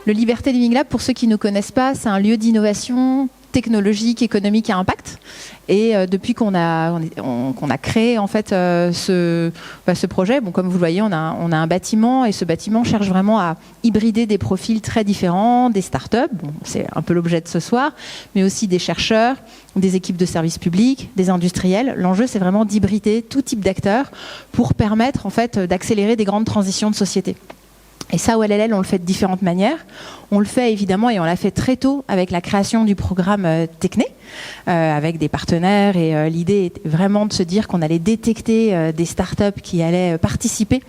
Le Liberté Living Lab, pour ceux qui ne connaissent pas, c'est un lieu d'innovation technologique, économique à impact. Et depuis qu'on a créé en fait ce projet, bon, comme vous le voyez, on a un bâtiment, et ce bâtiment cherche vraiment à hybrider des profils très différents, des startups, bon, c'est un peu l'objet de ce soir, mais aussi des chercheurs, des équipes de services publics, des industriels. L'enjeu, c'est vraiment d'hybrider tout type d'acteurs pour permettre en fait d'accélérer des grandes transitions de société. Et ça, au LLL, on le fait de différentes manières. On le fait évidemment, et on l'a fait très tôt avec la création du programme Tecné, avec des partenaires. Et l'idée était vraiment de se dire qu'on allait détecter des startups qui allaient participer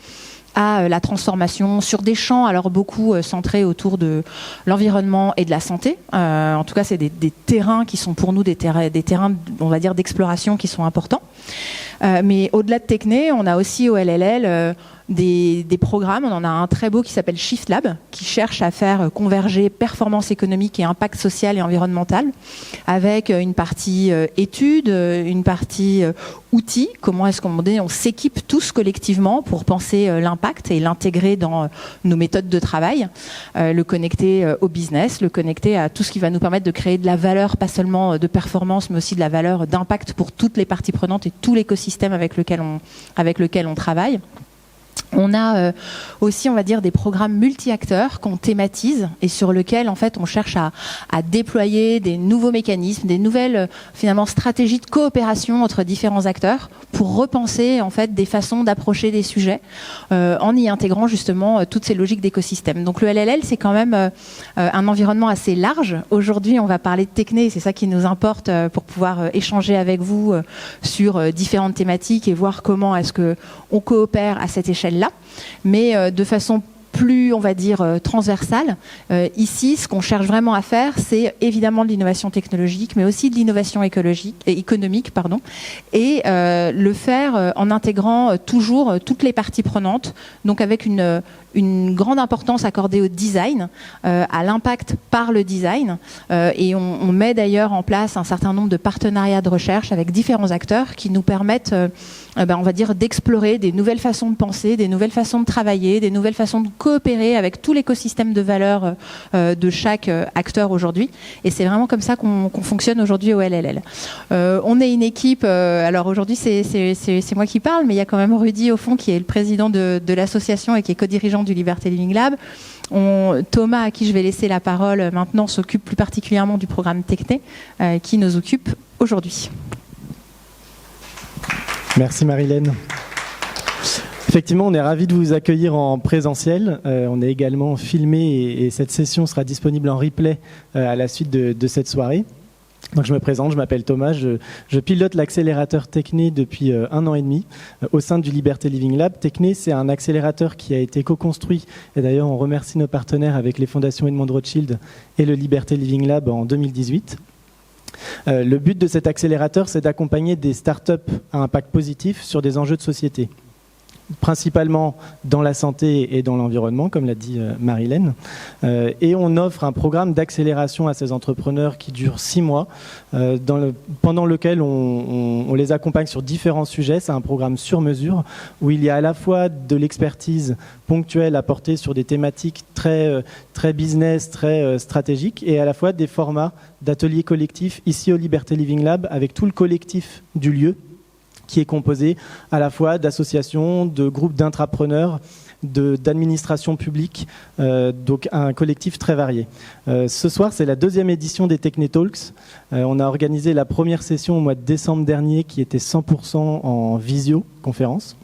à la transformation sur des champs, alors beaucoup centrés autour de l'environnement et de la santé. En tout cas, c'est des terrains qui sont pour nous des terrains, on va dire, d'exploration qui sont importants. Mais au-delà de Tecné, on a aussi au LLL des programmes. On en a un très beau qui s'appelle Shift Lab, qui cherche à faire converger performance économique et impact social et environnemental, avec une partie études, une partie outils. Comment est-ce qu'on s'équipe tous collectivement pour penser l'impact et l'intégrer dans nos méthodes de travail, le connecter au business, le connecter à tout ce qui va nous permettre de créer de la valeur, pas seulement de performance, mais aussi de la valeur d'impact pour toutes les parties prenantes et tout l'écosystème avec lequel on travaille. On a aussi, on va dire, des programmes multi-acteurs qu'on thématise et sur lesquels, en fait, on cherche à déployer des nouveaux mécanismes, des nouvelles, finalement, stratégies de coopération entre différents acteurs pour repenser, en fait, des façons d'approcher des sujets en y intégrant, justement, toutes ces logiques d'écosystème. Donc, le LLL, c'est quand même un environnement assez large. Aujourd'hui, on va parler de Tecné, c'est ça qui nous importe pour pouvoir échanger avec vous sur différentes thématiques et voir comment est-ce qu'on coopère à cette échelle-là, mais de façon plus, on va dire, transversale. Ici, ce qu'on cherche vraiment à faire, c'est évidemment de l'innovation technologique, mais aussi de l'innovation économique, et le faire en intégrant toujours toutes les parties prenantes, donc avec une grande importance accordée au design, à l'impact par le design, et on met d'ailleurs en place un certain nombre de partenariats de recherche avec différents acteurs qui nous permettent, on va dire, d'explorer des nouvelles façons de penser, des nouvelles façons de travailler, des nouvelles façons de coopérer avec tout l'écosystème de valeur de chaque acteur aujourd'hui. Et c'est vraiment comme ça qu'on fonctionne aujourd'hui au LLL. On est une équipe, alors aujourd'hui c'est moi qui parle, mais il y a quand même Rudy au fond qui est le président de l'association et qui est co-dirigeant du Liberté Living Lab. Thomas, à qui je vais laisser la parole maintenant, s'occupe plus particulièrement du programme Tecné qui nous occupe aujourd'hui. Merci Marilène. Effectivement, on est ravis de vous accueillir en présentiel. On est également filmé et cette session sera disponible en replay à la suite de cette soirée. Donc je me présente, je m'appelle Thomas, je pilote l'accélérateur Tecné depuis 1 an et demi au sein du Liberté Living Lab. Tecné, c'est un accélérateur qui a été co-construit, et d'ailleurs on remercie nos partenaires avec les fondations Edmond Rothschild et le Liberté Living Lab en 2018. Le but de cet accélérateur, c'est d'accompagner des startups à impact positif sur des enjeux de société, principalement dans la santé et dans l'environnement, comme l'a dit Marilène. Et on offre un programme d'accélération à ces entrepreneurs qui dure 6 mois, pendant lequel on les accompagne sur différents sujets. C'est un programme sur mesure où il y a à la fois de l'expertise ponctuelle apportée sur des thématiques très business, très stratégiques, et à la fois des formats d'ateliers collectifs ici au Liberté Living Lab avec tout le collectif du lieu, qui est composé à la fois d'associations, de groupes d'intrapreneurs, d'administrations publiques, donc un collectif très varié. Ce soir, c'est la 2e édition des Tecné Talks. On a organisé la première session au mois de décembre dernier qui était 100% en visioconférence.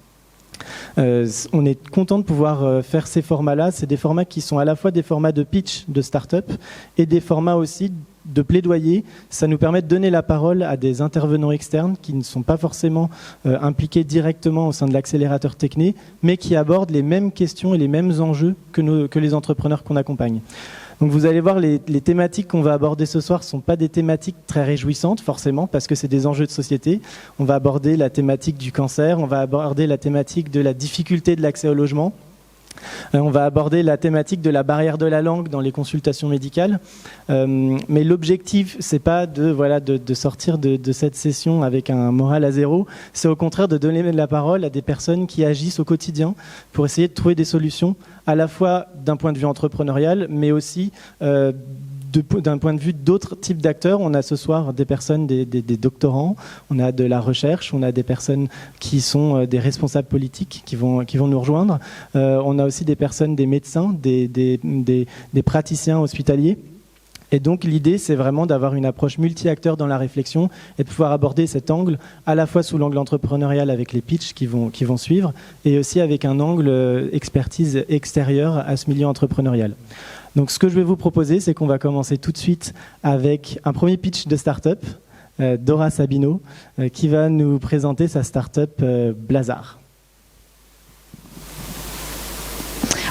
On est content de pouvoir faire ces formats-là. C'est des formats qui sont à la fois des formats de pitch de start-up et des formats aussi de plaidoyer. Ça nous permet de donner la parole à des intervenants externes qui ne sont pas forcément impliqués directement au sein de l'accélérateur Tecné, mais qui abordent les mêmes questions et les mêmes enjeux que les entrepreneurs qu'on accompagne. Donc vous allez voir, les thématiques qu'on va aborder ce soir ne sont pas des thématiques très réjouissantes forcément, parce que c'est des enjeux de société. On va aborder la thématique du cancer, on va aborder la thématique de la difficulté de l'accès au logement, On va aborder la thématique de la barrière de la langue dans les consultations médicales. Mais l'objectif, c'est pas de sortir de cette session avec un moral à zéro. C'est au contraire de donner la parole à des personnes qui agissent au quotidien pour essayer de trouver des solutions, à la fois d'un point de vue entrepreneurial, mais aussi d'un point de vue d'autres types d'acteurs. On a ce soir des personnes, des doctorants, on a de la recherche, on a des personnes qui sont des responsables politiques qui vont nous rejoindre. On a aussi des personnes, des médecins, des praticiens hospitaliers. Et donc l'idée, c'est vraiment d'avoir une approche multi-acteurs dans la réflexion et de pouvoir aborder cet angle à la fois sous l'angle entrepreneurial avec les pitchs qui vont suivre et aussi avec un angle expertise extérieure à ce milieu entrepreneurial. Donc ce que je vais vous proposer, c'est qu'on va commencer tout de suite avec un premier pitch de start-up, Dora Sabino, qui va nous présenter sa start-up Blazar.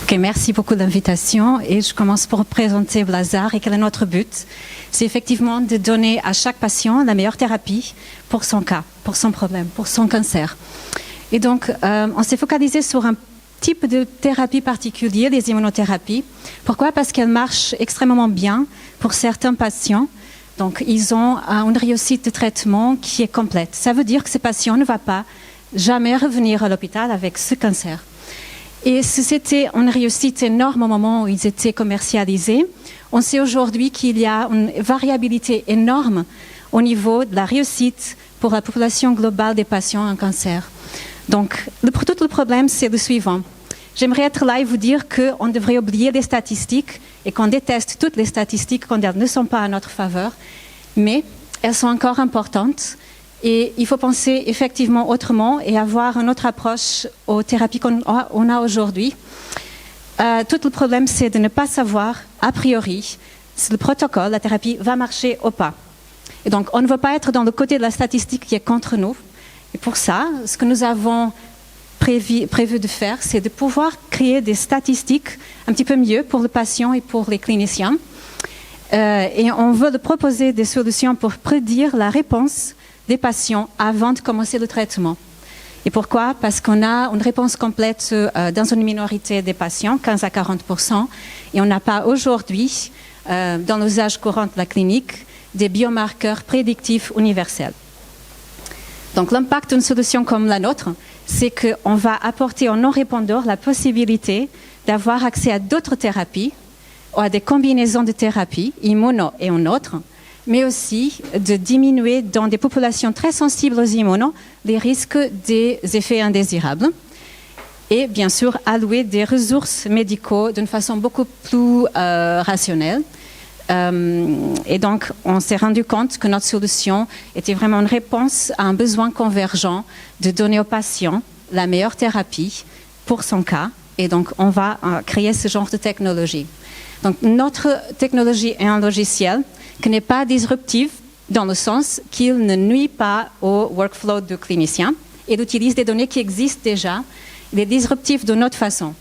Ok, merci beaucoup de l'invitation et je commence pour présenter Blazar et quel est notre but. C'est effectivement de donner à chaque patient la meilleure thérapie pour son cas, pour son problème, pour son cancer. Et donc, on s'est focalisé sur un type de thérapie particulier, les immunothérapies. Pourquoi? Parce qu'elles marchent extrêmement bien pour certains patients. Donc, ils ont une réussite de traitement qui est complète. Ça veut dire que ces patients ne vont pas jamais revenir à l'hôpital avec ce cancer. Et c'était une réussite énorme au moment où ils étaient commercialisés. On sait aujourd'hui qu'il y a une variabilité énorme au niveau de la réussite pour la population globale des patients en cancer. Donc, tout le problème, c'est le suivant. J'aimerais être là et vous dire qu'on devrait oublier les statistiques et qu'on déteste toutes les statistiques quand elles ne sont pas à notre faveur, mais elles sont encore importantes et il faut penser effectivement autrement et avoir une autre approche aux thérapies qu'on a aujourd'hui. Tout le problème, c'est de ne pas savoir, a priori, si le protocole, la thérapie, va marcher ou pas. Et donc, on ne veut pas être dans le côté de la statistique qui est contre nous. Et pour ça, ce que nous avons prévu de faire, c'est de pouvoir créer des statistiques un petit peu mieux pour le patient et pour les cliniciens. Et on veut proposer des solutions pour prédire la réponse des patients avant de commencer le traitement. Et pourquoi? Parce qu'on a une réponse complète dans une minorité des patients, 15 à 40%, et on n'a pas aujourd'hui, dans l'usage courant de la clinique, des biomarqueurs prédictifs universels. Donc l'impact d'une solution comme la nôtre, c'est qu'on va apporter aux non-répondeurs la possibilité d'avoir accès à d'autres thérapies ou à des combinaisons de thérapies, immuno et une autre, mais aussi de diminuer dans des populations très sensibles aux immunos les risques des effets indésirables et bien sûr allouer des ressources médicales d'une façon beaucoup plus rationnelle. Et donc, on s'est rendu compte que notre solution était vraiment une réponse à un besoin convergent de donner aux patients la meilleure thérapie pour son cas. Et donc, on va créer ce genre de technologie. Donc, notre technologie est un logiciel qui n'est pas disruptif dans le sens qu'il ne nuit pas au workflow du clinicien. Il utilise des données qui existent déjà. Il est disruptif d'une autre façon.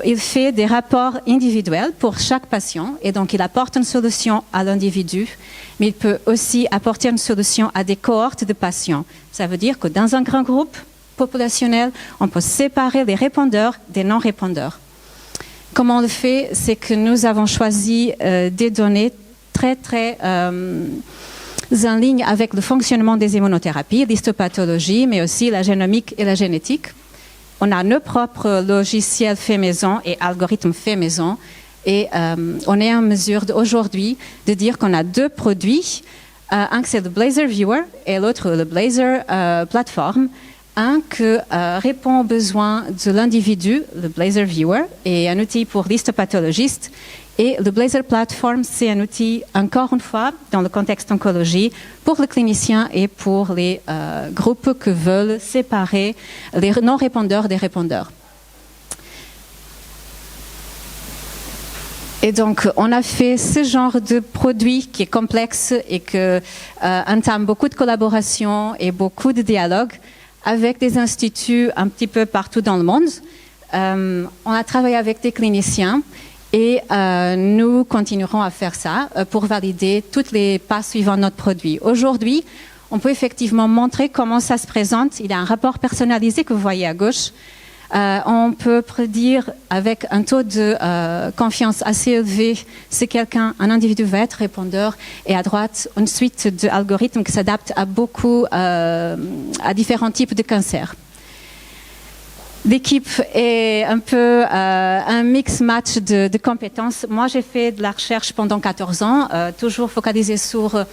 Il fait des rapports individuels pour chaque patient et donc il apporte une solution à l'individu, mais il peut aussi apporter une solution à des cohortes de patients. Ça veut dire que dans un grand groupe populationnel, on peut séparer les répondeurs des non-répondeurs. Comment on le fait? C'est que nous avons choisi des données très en ligne avec le fonctionnement des immunothérapies, l'histopathologie, mais aussi la génomique et la génétique. On a nos propres logiciels faits maison et algorithmes faits maison. Et on est en mesure aujourd'hui de dire qu'on a deux produits. Un c'est le Blazar Viewer et l'autre le Blazar Platform. Un qui répond aux besoins de l'individu, le Blazar Viewer, est un outil pour l'histopathologiste. Et le Blazar Platform, c'est un outil, encore une fois, dans le contexte oncologie, pour le clinicien et pour les groupes qui veulent séparer les non-répondeurs des répondeurs. Et donc, on a fait ce genre de produit qui est complexe et qui entame beaucoup de collaboration et beaucoup de dialogue avec des instituts un petit peu partout dans le monde. On a travaillé avec des cliniciens et nous continuerons à faire ça pour valider toutes les pas suivant notre produit. Aujourd'hui, on peut effectivement montrer comment ça se présente. Il y a un rapport personnalisé que vous voyez à gauche On peut prédire avec un taux de confiance assez élevé si un individu va être répondeur, et à droite, une suite d'algorithmes qui s'adaptent à différents types de cancers. L'équipe est un peu un mix-match de compétences. Moi, j'ai fait de la recherche pendant 14 ans, toujours focalisée sur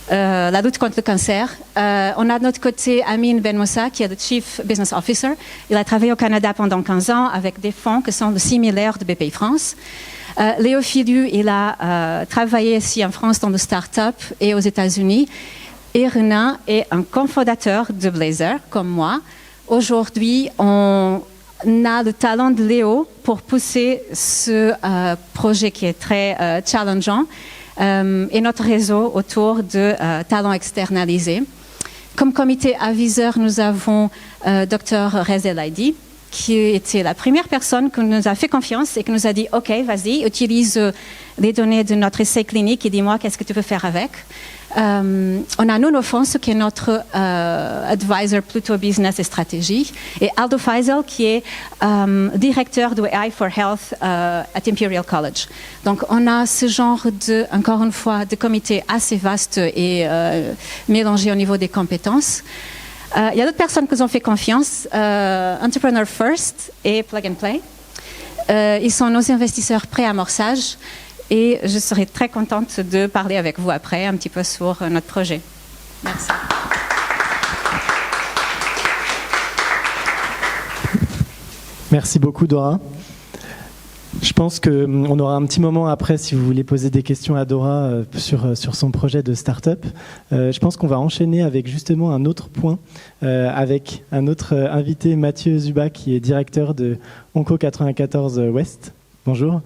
la lutte contre le cancer. On a de notre côté Amin Ben Moussa, qui est le Chief Business Officer. Il a travaillé au Canada pendant 15 ans avec des fonds qui sont similaires de BPI France. Léo Filu, il a travaillé ici en France dans le start-up et aux États-Unis. Et Renan est un cofondateur de Blazer, comme moi. Aujourd'hui, on a le talent de Léo pour pousser ce projet qui est très challengeant et notre réseau autour de talents externalisés. Comme comité aviseur, nous avons Dr Rezel Aidi, qui était la première personne qui nous a fait confiance et qui nous a dit « Ok, vas-y, utilise les données de notre essai clinique et dis-moi qu'est-ce que tu peux faire avec ». On a Nuno Fonso, qui est notre advisor plutôt business et stratégie, et Aldo Faisal, qui est directeur de AI for Health at Imperial College. Donc on a ce genre encore une fois, de comité assez vaste et mélangé au niveau des compétences. Il y a d'autres personnes qui nous ont fait confiance, Entrepreneur First et Plug and Play. Ils sont nos investisseurs pré-amorçage. Et je serai très contente de parler avec vous après un petit peu sur notre projet. Merci. Merci beaucoup, Dora. Je pense qu'on aura un petit moment après si vous voulez poser des questions à Dora sur son projet de start-up. Je pense qu'on va enchaîner avec justement un autre point, avec un autre invité, Mathieu Zuba, qui est directeur de Onco 94 Ouest. Bonjour.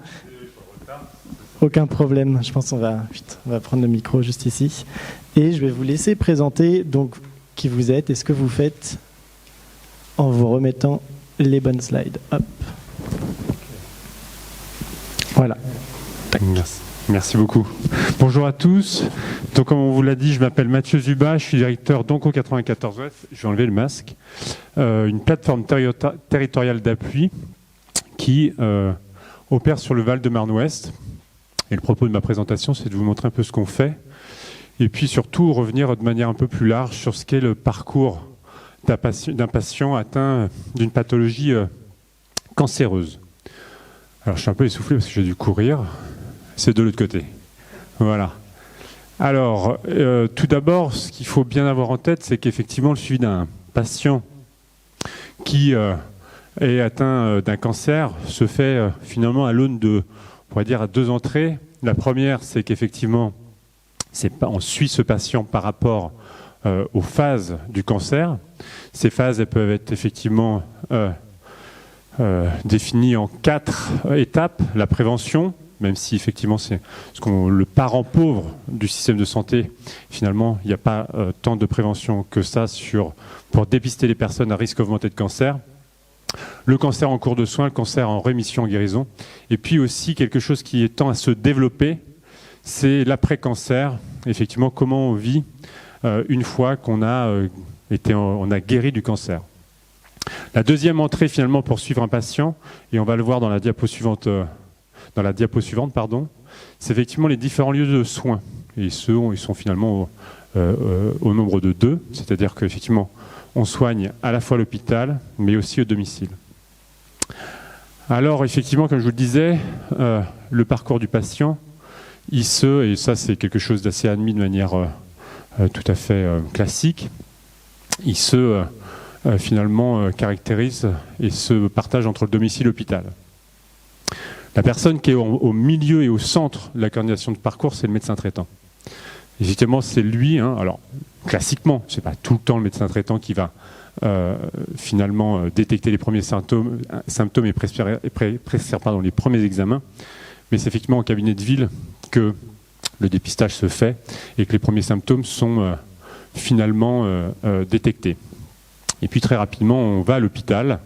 Aucun problème, je pense qu'on va prendre le micro juste ici. Et je vais vous laisser présenter donc qui vous êtes et ce que vous faites en vous remettant les bonnes slides. Hop. Voilà. Merci beaucoup. Bonjour à tous. Donc, comme on vous l'a dit, je m'appelle Mathieu Zuba, je suis directeur d'Onco 94 Ouest. Je vais enlever le masque. Une plateforme territoriale d'appui qui opère sur le Val-de-Marne Ouest. Et le propos de ma présentation, c'est de vous montrer un peu ce qu'on fait, et puis surtout revenir de manière un peu plus large sur ce qu'est le parcours d'un patient atteint d'une pathologie cancéreuse. Alors je suis un peu essoufflé parce que j'ai dû courir, c'est de l'autre côté. Voilà. Alors, tout d'abord, ce qu'il faut bien avoir en tête, c'est qu'effectivement, le suivi d'un patient qui est atteint d'un cancer se fait finalement à l'aune de, on pourrait dire, à deux entrées. La première, c'est qu'effectivement, on suit ce patient par rapport aux phases du cancer. Ces phases, elles peuvent être effectivement définies en 4 étapes. La prévention, même si effectivement c'est le parent pauvre du système de santé, finalement, il n'y a pas tant de prévention que ça pour dépister les personnes à risque augmenté de cancer. Le cancer en cours de soins, le cancer en rémission, en guérison. Et puis aussi quelque chose qui tend à se développer, c'est l'après-cancer. Effectivement, comment on vit une fois qu'on on a guéri du cancer. La deuxième entrée finalement pour suivre un patient, et on va le voir dans la diapo suivante, c'est effectivement les différents lieux de soins. Et ils sont finalement au nombre de 2, c'est-à-dire qu'effectivement, on soigne à la fois à l'hôpital, mais aussi au domicile. Alors, effectivement, comme je vous le disais, le parcours du patient, et ça c'est quelque chose d'assez admis de manière tout à fait classique, il se finalement caractérise et se partage entre le domicile et l'hôpital. La personne qui est au milieu et au centre de la coordination de parcours, c'est le médecin traitant. Effectivement, c'est lui, alors classiquement, ce n'est pas tout le temps le médecin traitant qui va finalement détecter les premiers symptômes et prescrire les premiers examens, mais c'est effectivement au cabinet de ville que le dépistage se fait et que les premiers symptômes sont finalement détectés. Et puis très rapidement, on va à l'hôpital,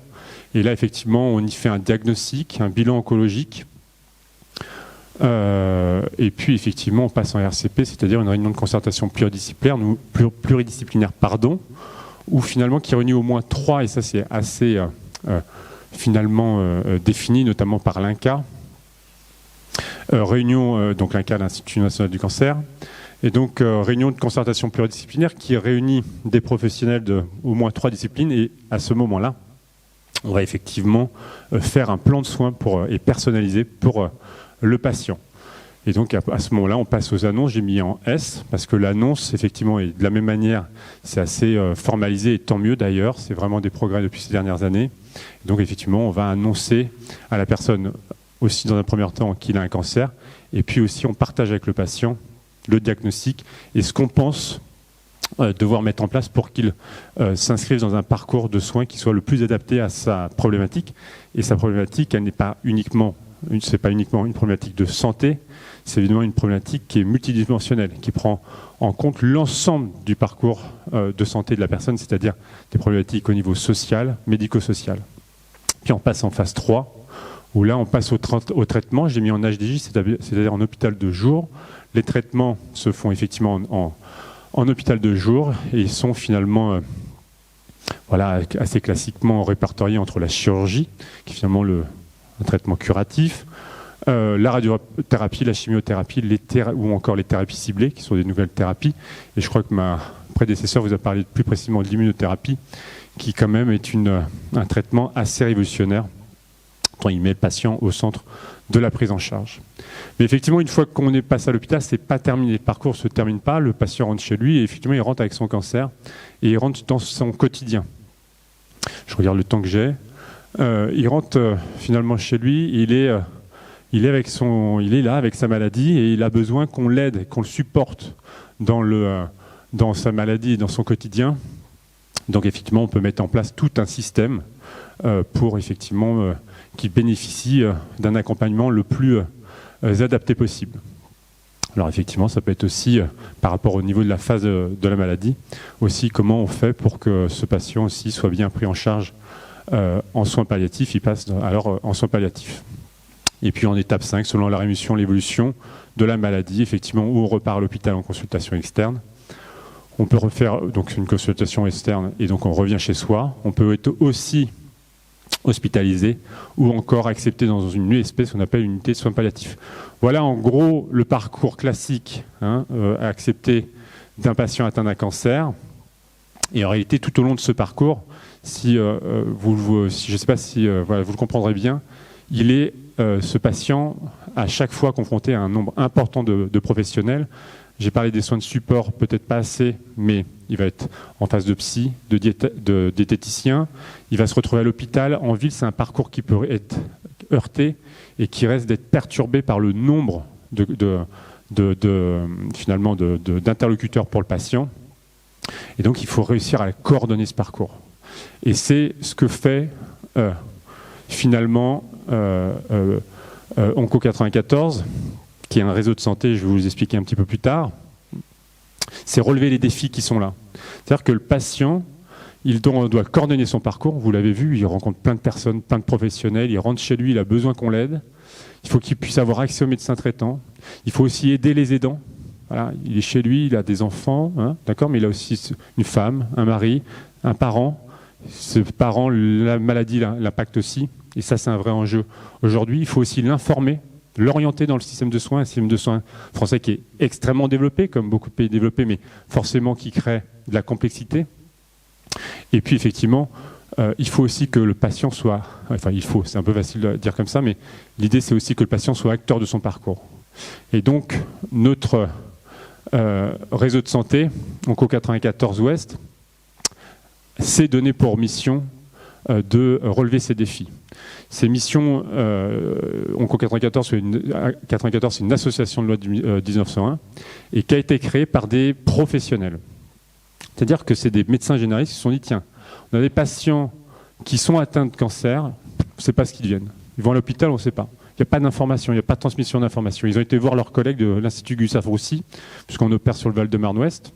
et là effectivement, on y fait un diagnostic, un bilan oncologique, et puis effectivement, on passe en RCP, c'est-à-dire une réunion de concertation pluridisciplinaire, où finalement qui réunit au moins 3, et ça c'est assez finalement définie notamment par l'INCa. Réunion, donc l'INCa, l'Institut national du cancer, et donc réunion de concertation pluridisciplinaire qui réunit des professionnels de au moins 3 disciplines, et à ce moment-là, on va effectivement faire un plan de soins et personnalisé pour le patient. Et donc à ce moment-là, on passe aux annonces. J'ai mis en S parce que l'annonce, effectivement, est de la même manière, c'est assez formalisé, et tant mieux d'ailleurs. C'est vraiment des progrès depuis ces dernières années. Et donc effectivement, on va annoncer à la personne aussi dans un premier temps qu'il a un cancer, et puis aussi on partage avec le patient le diagnostic et ce qu'on pense devoir mettre en place pour qu'il s'inscrive dans un parcours de soins qui soit le plus adapté à sa problématique. Et sa problématique, elle n'est pas uniquement, c'est pas uniquement une problématique de santé, c'est évidemment une problématique qui est multidimensionnelle, qui prend en compte l'ensemble du parcours de santé de la personne, c'est-à-dire des problématiques au niveau social, médico-social. Puis on passe en phase 3, où là on passe au traitement. J'ai mis en HDJ, c'est-à-dire en hôpital de jour. Les traitements se font effectivement en hôpital de jour et ils sont finalement assez classiquement répertoriés entre la chirurgie, qui est finalement un traitement curatif, la radiothérapie, la chimiothérapie, ou encore les thérapies ciblées, qui sont des nouvelles thérapies. Et je crois que ma prédécesseur vous a parlé plus précisément de l'immunothérapie, qui quand même est un traitement assez révolutionnaire, dont il met le patient au centre de la prise en charge. Mais effectivement, une fois qu'on est passé à l'hôpital, c'est pas terminé. Le parcours ne se termine pas, le patient rentre chez lui et effectivement, il rentre avec son cancer et il rentre dans son quotidien. Je regarde le temps que j'ai. Il rentre finalement chez lui, il est là avec sa maladie et il a besoin qu'on l'aide, qu'on le supporte dans sa maladie et dans son quotidien. Donc effectivement, on peut mettre en place tout un système pour effectivement qui bénéficie d'un accompagnement le plus adapté possible. Alors effectivement, ça peut être aussi, par rapport au niveau de la phase de la maladie, aussi comment on fait pour que ce patient aussi soit bien pris en charge en soins palliatifs, il passe alors en soins palliatifs. Et puis en étape 5, selon la rémission, l'évolution de la maladie, effectivement, où on repart à l'hôpital en consultation externe. On peut refaire donc une consultation externe et donc on revient chez soi. On peut être aussi hospitalisé ou encore accepté dans une USP, ce qu'on appelle une unité de soins palliatifs. Voilà en gros le parcours classique accepté d'un patient atteint d'un cancer. Et en réalité, tout au long de ce parcours, je ne sais pas si vous le comprendrez bien, il est ce patient à chaque fois confronté à un nombre important de professionnels. J'ai parlé des soins de support, peut-être pas assez, mais il va être en phase de psy, de diététicien. Il va se retrouver à l'hôpital. En ville, c'est un parcours qui peut être heurté et qui reste d'être perturbé par le nombre d'interlocuteurs pour le patient. Et donc, il faut réussir à coordonner ce parcours. Et c'est ce que fait finalement Onco 94, qui est un réseau de santé, je vais vous expliquer un petit peu plus tard. C'est relever les défis qui sont là. C'est-à-dire que le patient, il doit coordonner son parcours. Vous l'avez vu, il rencontre plein de personnes, plein de professionnels. Il rentre chez lui, il a besoin qu'on l'aide. Il faut qu'il puisse avoir accès aux médecins traitants. Il faut aussi aider les aidants. Voilà, il est chez lui, il a des enfants, d'accord, mais il a aussi une femme, un mari, un parent. Ce parent, la maladie l'impacte aussi. Et ça, c'est un vrai enjeu. Aujourd'hui, il faut aussi l'informer, l'orienter dans le système de soins, un système de soins français qui est extrêmement développé, comme beaucoup de pays développés, mais forcément qui crée de la complexité. Et puis effectivement, il faut aussi que le patient soit... Enfin, c'est un peu facile de dire comme ça, mais l'idée c'est aussi que le patient soit acteur de son parcours. Et donc, notre réseau de santé, Onco 94 Ouest, s'est donné pour mission de relever ces défis. Ces missions, Onco 94, c'est une association de loi de 1901 et qui a été créée par des professionnels. C'est-à-dire que c'est des médecins généralistes qui se sont dit, tiens, on a des patients qui sont atteints de cancer, on ne sait pas ce qu'ils deviennent. Ils vont à l'hôpital, on ne sait pas. Il n'y a pas d'information, il n'y a pas de transmission d'information. Ils ont été voir leurs collègues de l'Institut Gustave-Roussy, puisqu'on opère sur le Val-de-Marne-Ouest.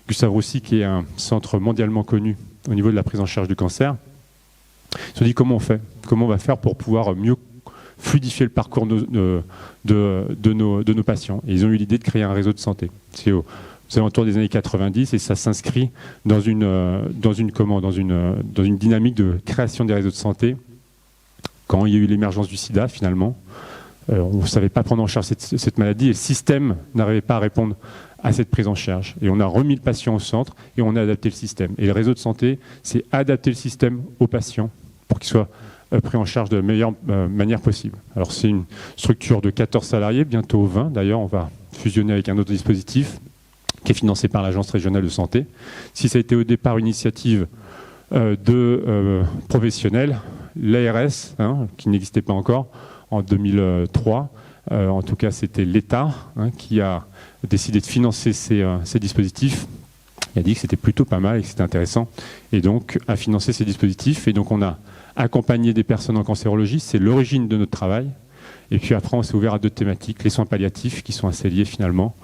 Gustave-Roussy, qui est un centre mondialement connu au niveau de la prise en charge du cancer. Ils se sont dit comment on fait, comment on va faire pour pouvoir mieux fluidifier le parcours de nos patients. Et ils ont eu l'idée de créer un réseau de santé. C'est aux alentours des années 90, et ça s'inscrit dans une dynamique de création des réseaux de santé. Quand il y a eu l'émergence du sida, finalement, on ne savait pas prendre en charge cette maladie, et le système n'arrivait pas à répondre à cette prise en charge. Et on a remis le patient au centre, et on a adapté le système. Et le réseau de santé, c'est adapter le système aux patients pour qu'il soit pris en charge de la meilleure manière possible. Alors c'est une structure de 14 salariés, bientôt 20 d'ailleurs, on va fusionner avec un autre dispositif qui est financé par l'Agence régionale de santé. Si ça a été au départ une initiative de professionnels, l'ARS, qui n'existait pas encore, en 2003, en tout cas c'était l'État qui a décidé de financer ces dispositifs. Il a dit que c'était plutôt pas mal et que c'était intéressant, et donc a financé ces dispositifs. Et donc on a accompagné des personnes en cancérologie, c'est l'origine de notre travail. Et puis après on s'est ouvert à d'autres thématiques, les soins palliatifs qui sont assez liés finalement,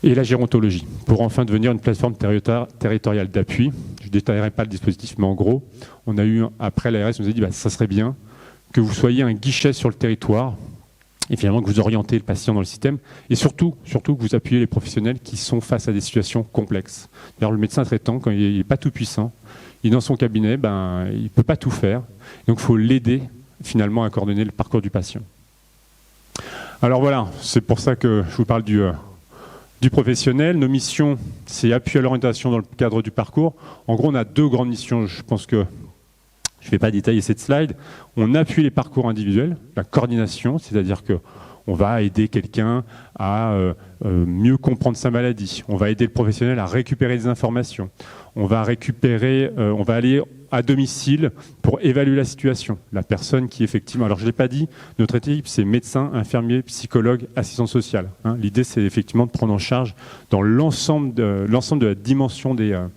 et la gérontologie, pour enfin devenir une plateforme territoriale d'appui. Je ne détaillerai pas le dispositif, mais en gros, on a eu, après l'ARS, on nous a dit ça serait bien que vous soyez un guichet sur le territoire, et finalement que vous orientez le patient dans le système, et surtout que vous appuyez les professionnels qui sont face à des situations complexes. D'ailleurs, le médecin traitant, quand il n'est pas tout puissant, il est dans son cabinet, il ne peut pas tout faire, donc il faut l'aider finalement à coordonner le parcours du patient. Alors voilà, c'est pour ça que je vous parle du professionnel. Nos missions, c'est appui à l'orientation dans le cadre du parcours. En gros, on a deux grandes missions. Je pense que je ne vais pas détailler cette slide. On appuie les parcours individuels, la coordination, c'est-à-dire qu'on va aider quelqu'un à mieux comprendre sa maladie. On va aider le professionnel à récupérer des informations. On va aller à domicile pour évaluer la situation. La personne qui effectivement... Alors je ne l'ai pas dit, notre équipe c'est médecin, infirmier, psychologue, assistant social. L'idée c'est effectivement de prendre en charge dans l'ensemble de la dimension de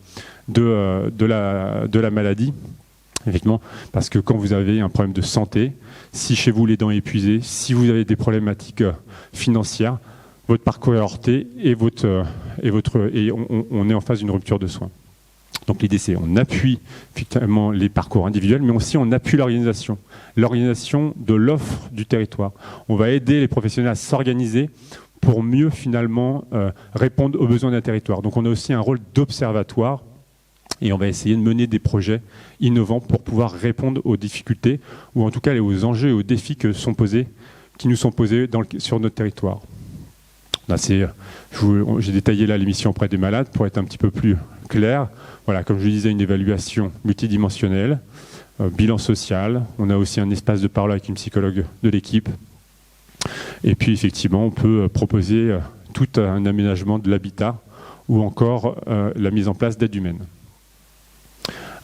la maladie. Effectivement, parce que quand vous avez un problème de santé, si chez vous les dents sont épuisées, si vous avez des problématiques financières, votre parcours est aorté et on est en phase d'une rupture de soins. Donc l'idée c'est on appuie effectivement les parcours individuels, mais aussi on appuie l'organisation de l'offre du territoire. On va aider les professionnels à s'organiser pour mieux finalement répondre aux besoins d'un territoire. Donc on a aussi un rôle d'observatoire et on va essayer de mener des projets innovants pour pouvoir répondre aux difficultés ou en tout cas aux enjeux et aux défis qui nous sont posés sur notre territoire. Là, j'ai détaillé là les missions auprès des malades pour être un petit peu plus clair. Voilà, comme je disais, une évaluation multidimensionnelle, bilan social. On a aussi un espace de parole avec une psychologue de l'équipe. Et puis effectivement, on peut proposer tout un aménagement de l'habitat ou encore la mise en place d'aides humaines.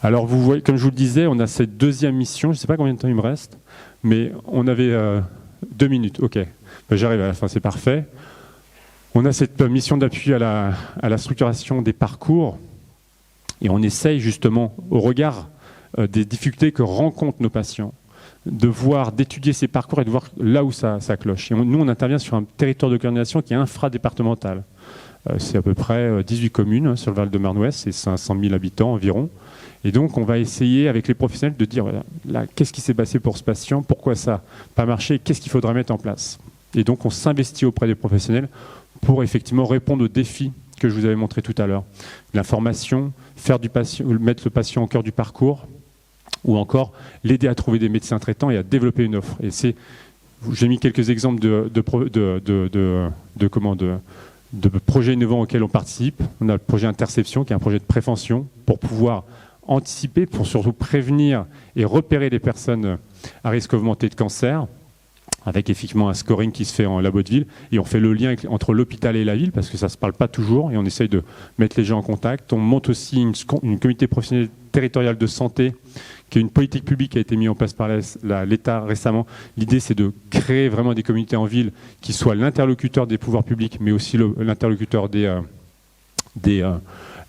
Alors vous voyez, comme je vous le disais, on a cette deuxième mission. Je ne sais pas combien de temps il me reste, mais on avait 2 minutes. Ok, j'arrive à la fin, c'est parfait. On a cette mission d'appui à la structuration des parcours et on essaye justement, au regard des difficultés que rencontrent nos patients, d'étudier ces parcours et de voir là où ça cloche. Et nous, on intervient sur un territoire de coordination qui est infradépartemental. C'est à peu près 18 communes sur le Val-de-Marne-Ouest, c'est 500 000 habitants environ. Et donc, on va essayer avec les professionnels de dire, là, qu'est-ce qui s'est passé pour ce patient, pourquoi ça n'a pas marché, qu'est-ce qu'il faudrait mettre en place. Et donc, on s'investit auprès des professionnels pour effectivement répondre aux défis que je vous avais montré tout à l'heure. L'information, mettre le patient au cœur du parcours, ou encore l'aider à trouver des médecins traitants et à développer une offre. Et j'ai mis quelques exemples de projets innovants auxquels on participe. On a le projet Interception, qui est un projet de prévention pour pouvoir anticiper, pour surtout prévenir et repérer les personnes à risque augmenté de cancer, avec effectivement un scoring qui se fait en labo de ville, et on fait le lien entre l'hôpital et la ville, parce que ça ne se parle pas toujours, et on essaye de mettre les gens en contact. On monte aussi une comité professionnelle territoriale de santé, qui est une politique publique qui a été mise en place par l'État récemment. L'idée, c'est de créer vraiment des comités en ville qui soient l'interlocuteur des pouvoirs publics, mais aussi l'interlocuteur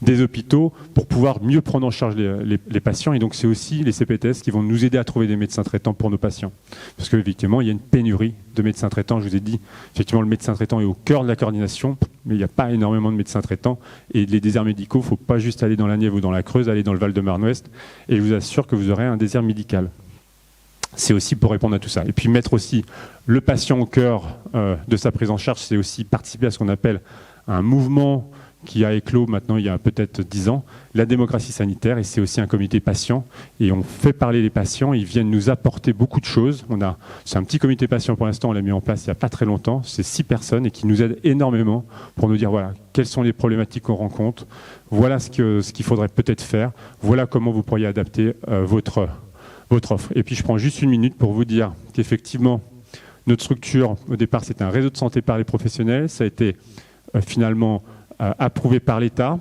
des hôpitaux pour pouvoir mieux prendre en charge les patients. Et donc, c'est aussi les CPTS qui vont nous aider à trouver des médecins traitants pour nos patients. Parce qu'effectivement, il y a une pénurie de médecins traitants. Je vous ai dit, effectivement, le médecin traitant est au cœur de la coordination, mais il n'y a pas énormément de médecins traitants. Et les déserts médicaux, il ne faut pas juste aller dans la Nièvre ou dans la Creuse, aller dans le Val-de-Marne-Ouest. Et je vous assure que vous aurez un désert médical. C'est aussi pour répondre à tout ça. Et puis mettre aussi le patient au cœur de sa prise en charge, c'est aussi participer à ce qu'on appelle un mouvement qui a éclos maintenant il y a peut-être 10 ans, la démocratie sanitaire, et c'est aussi un comité patient, et on fait parler les patients, ils viennent nous apporter beaucoup de choses. C'est un petit comité patient pour l'instant, on l'a mis en place il n'y a pas très longtemps, c'est 6 personnes et qui nous aident énormément pour nous dire voilà, quelles sont les problématiques qu'on rencontre, voilà ce qu'il faudrait peut-être faire, voilà comment vous pourriez adapter votre offre. Et puis je prends juste une minute pour vous dire qu'effectivement, notre structure, au départ, c'était un réseau de santé par les professionnels, ça a été finalement approuvé par l'État.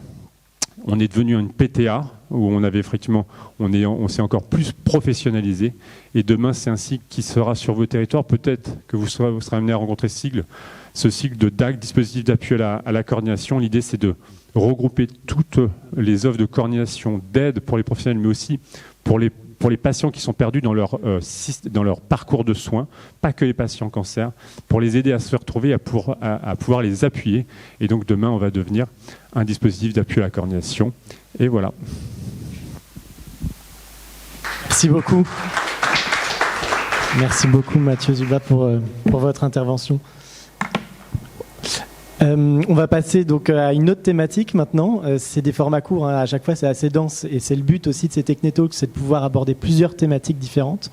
On est devenu une PTA où on avait effectivement, on s'est encore plus professionnalisé. Et demain, c'est un cycle qui sera sur vos territoires. Peut-être que vous serez amené à rencontrer ce cycle de DAC, dispositif d'appui à la coordination. L'idée, c'est de regrouper toutes les offres de coordination, d'aide pour les professionnels, mais aussi pour les patients qui sont perdus dans leur parcours de soins, pas que les patients cancer, pour les aider à se retrouver, à pouvoir les appuyer. Et donc demain, on va devenir un dispositif d'appui à la coordination. Et voilà. Merci beaucoup. Merci beaucoup Mathieu Zuba pour votre intervention. On va passer donc à une autre thématique maintenant. C'est des formats courts, hein. À chaque fois c'est assez dense et c'est le but aussi de ces Technetalks, c'est de pouvoir aborder plusieurs thématiques différentes.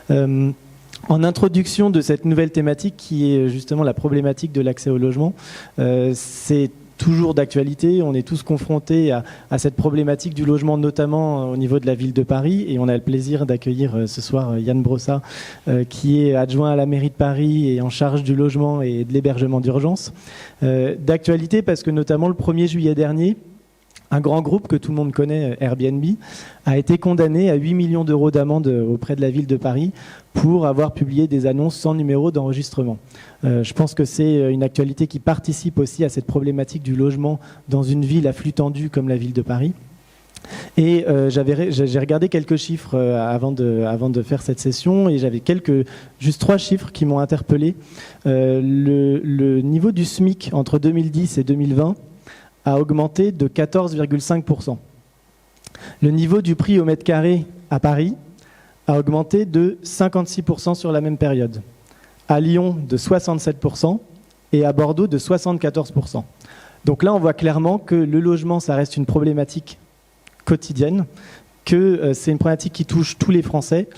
En introduction de cette nouvelle thématique qui est justement la problématique de l'accès au logement, c'est toujours d'actualité, on est tous confrontés à cette problématique du logement, notamment au niveau de la ville de Paris, et on a le plaisir d'accueillir ce soir Yann Brossat, qui est adjoint à la mairie de Paris et en charge du logement et de l'hébergement d'urgence. D'actualité parce que notamment le 1er juillet dernier, un grand groupe que tout le monde connaît, Airbnb, a été condamné à 8 millions d'euros d'amende auprès de la ville de Paris pour avoir publié des annonces sans numéro d'enregistrement. Je pense que c'est une actualité qui participe aussi à cette problématique du logement dans une ville à flux tendu comme la ville de Paris. Et j'ai regardé quelques chiffres avant de faire cette session et j'avais juste 3 chiffres qui m'ont interpellé. Le niveau du SMIC entre 2010 et 2020 a augmenté de 14,5%. Le niveau du prix au mètre carré à Paris a augmenté de 56% sur la même période. À Lyon, de 67% et à Bordeaux, de 74%. Donc là, on voit clairement que le logement, ça reste une problématique quotidienne, que c'est une problématique qui touche tous les Français,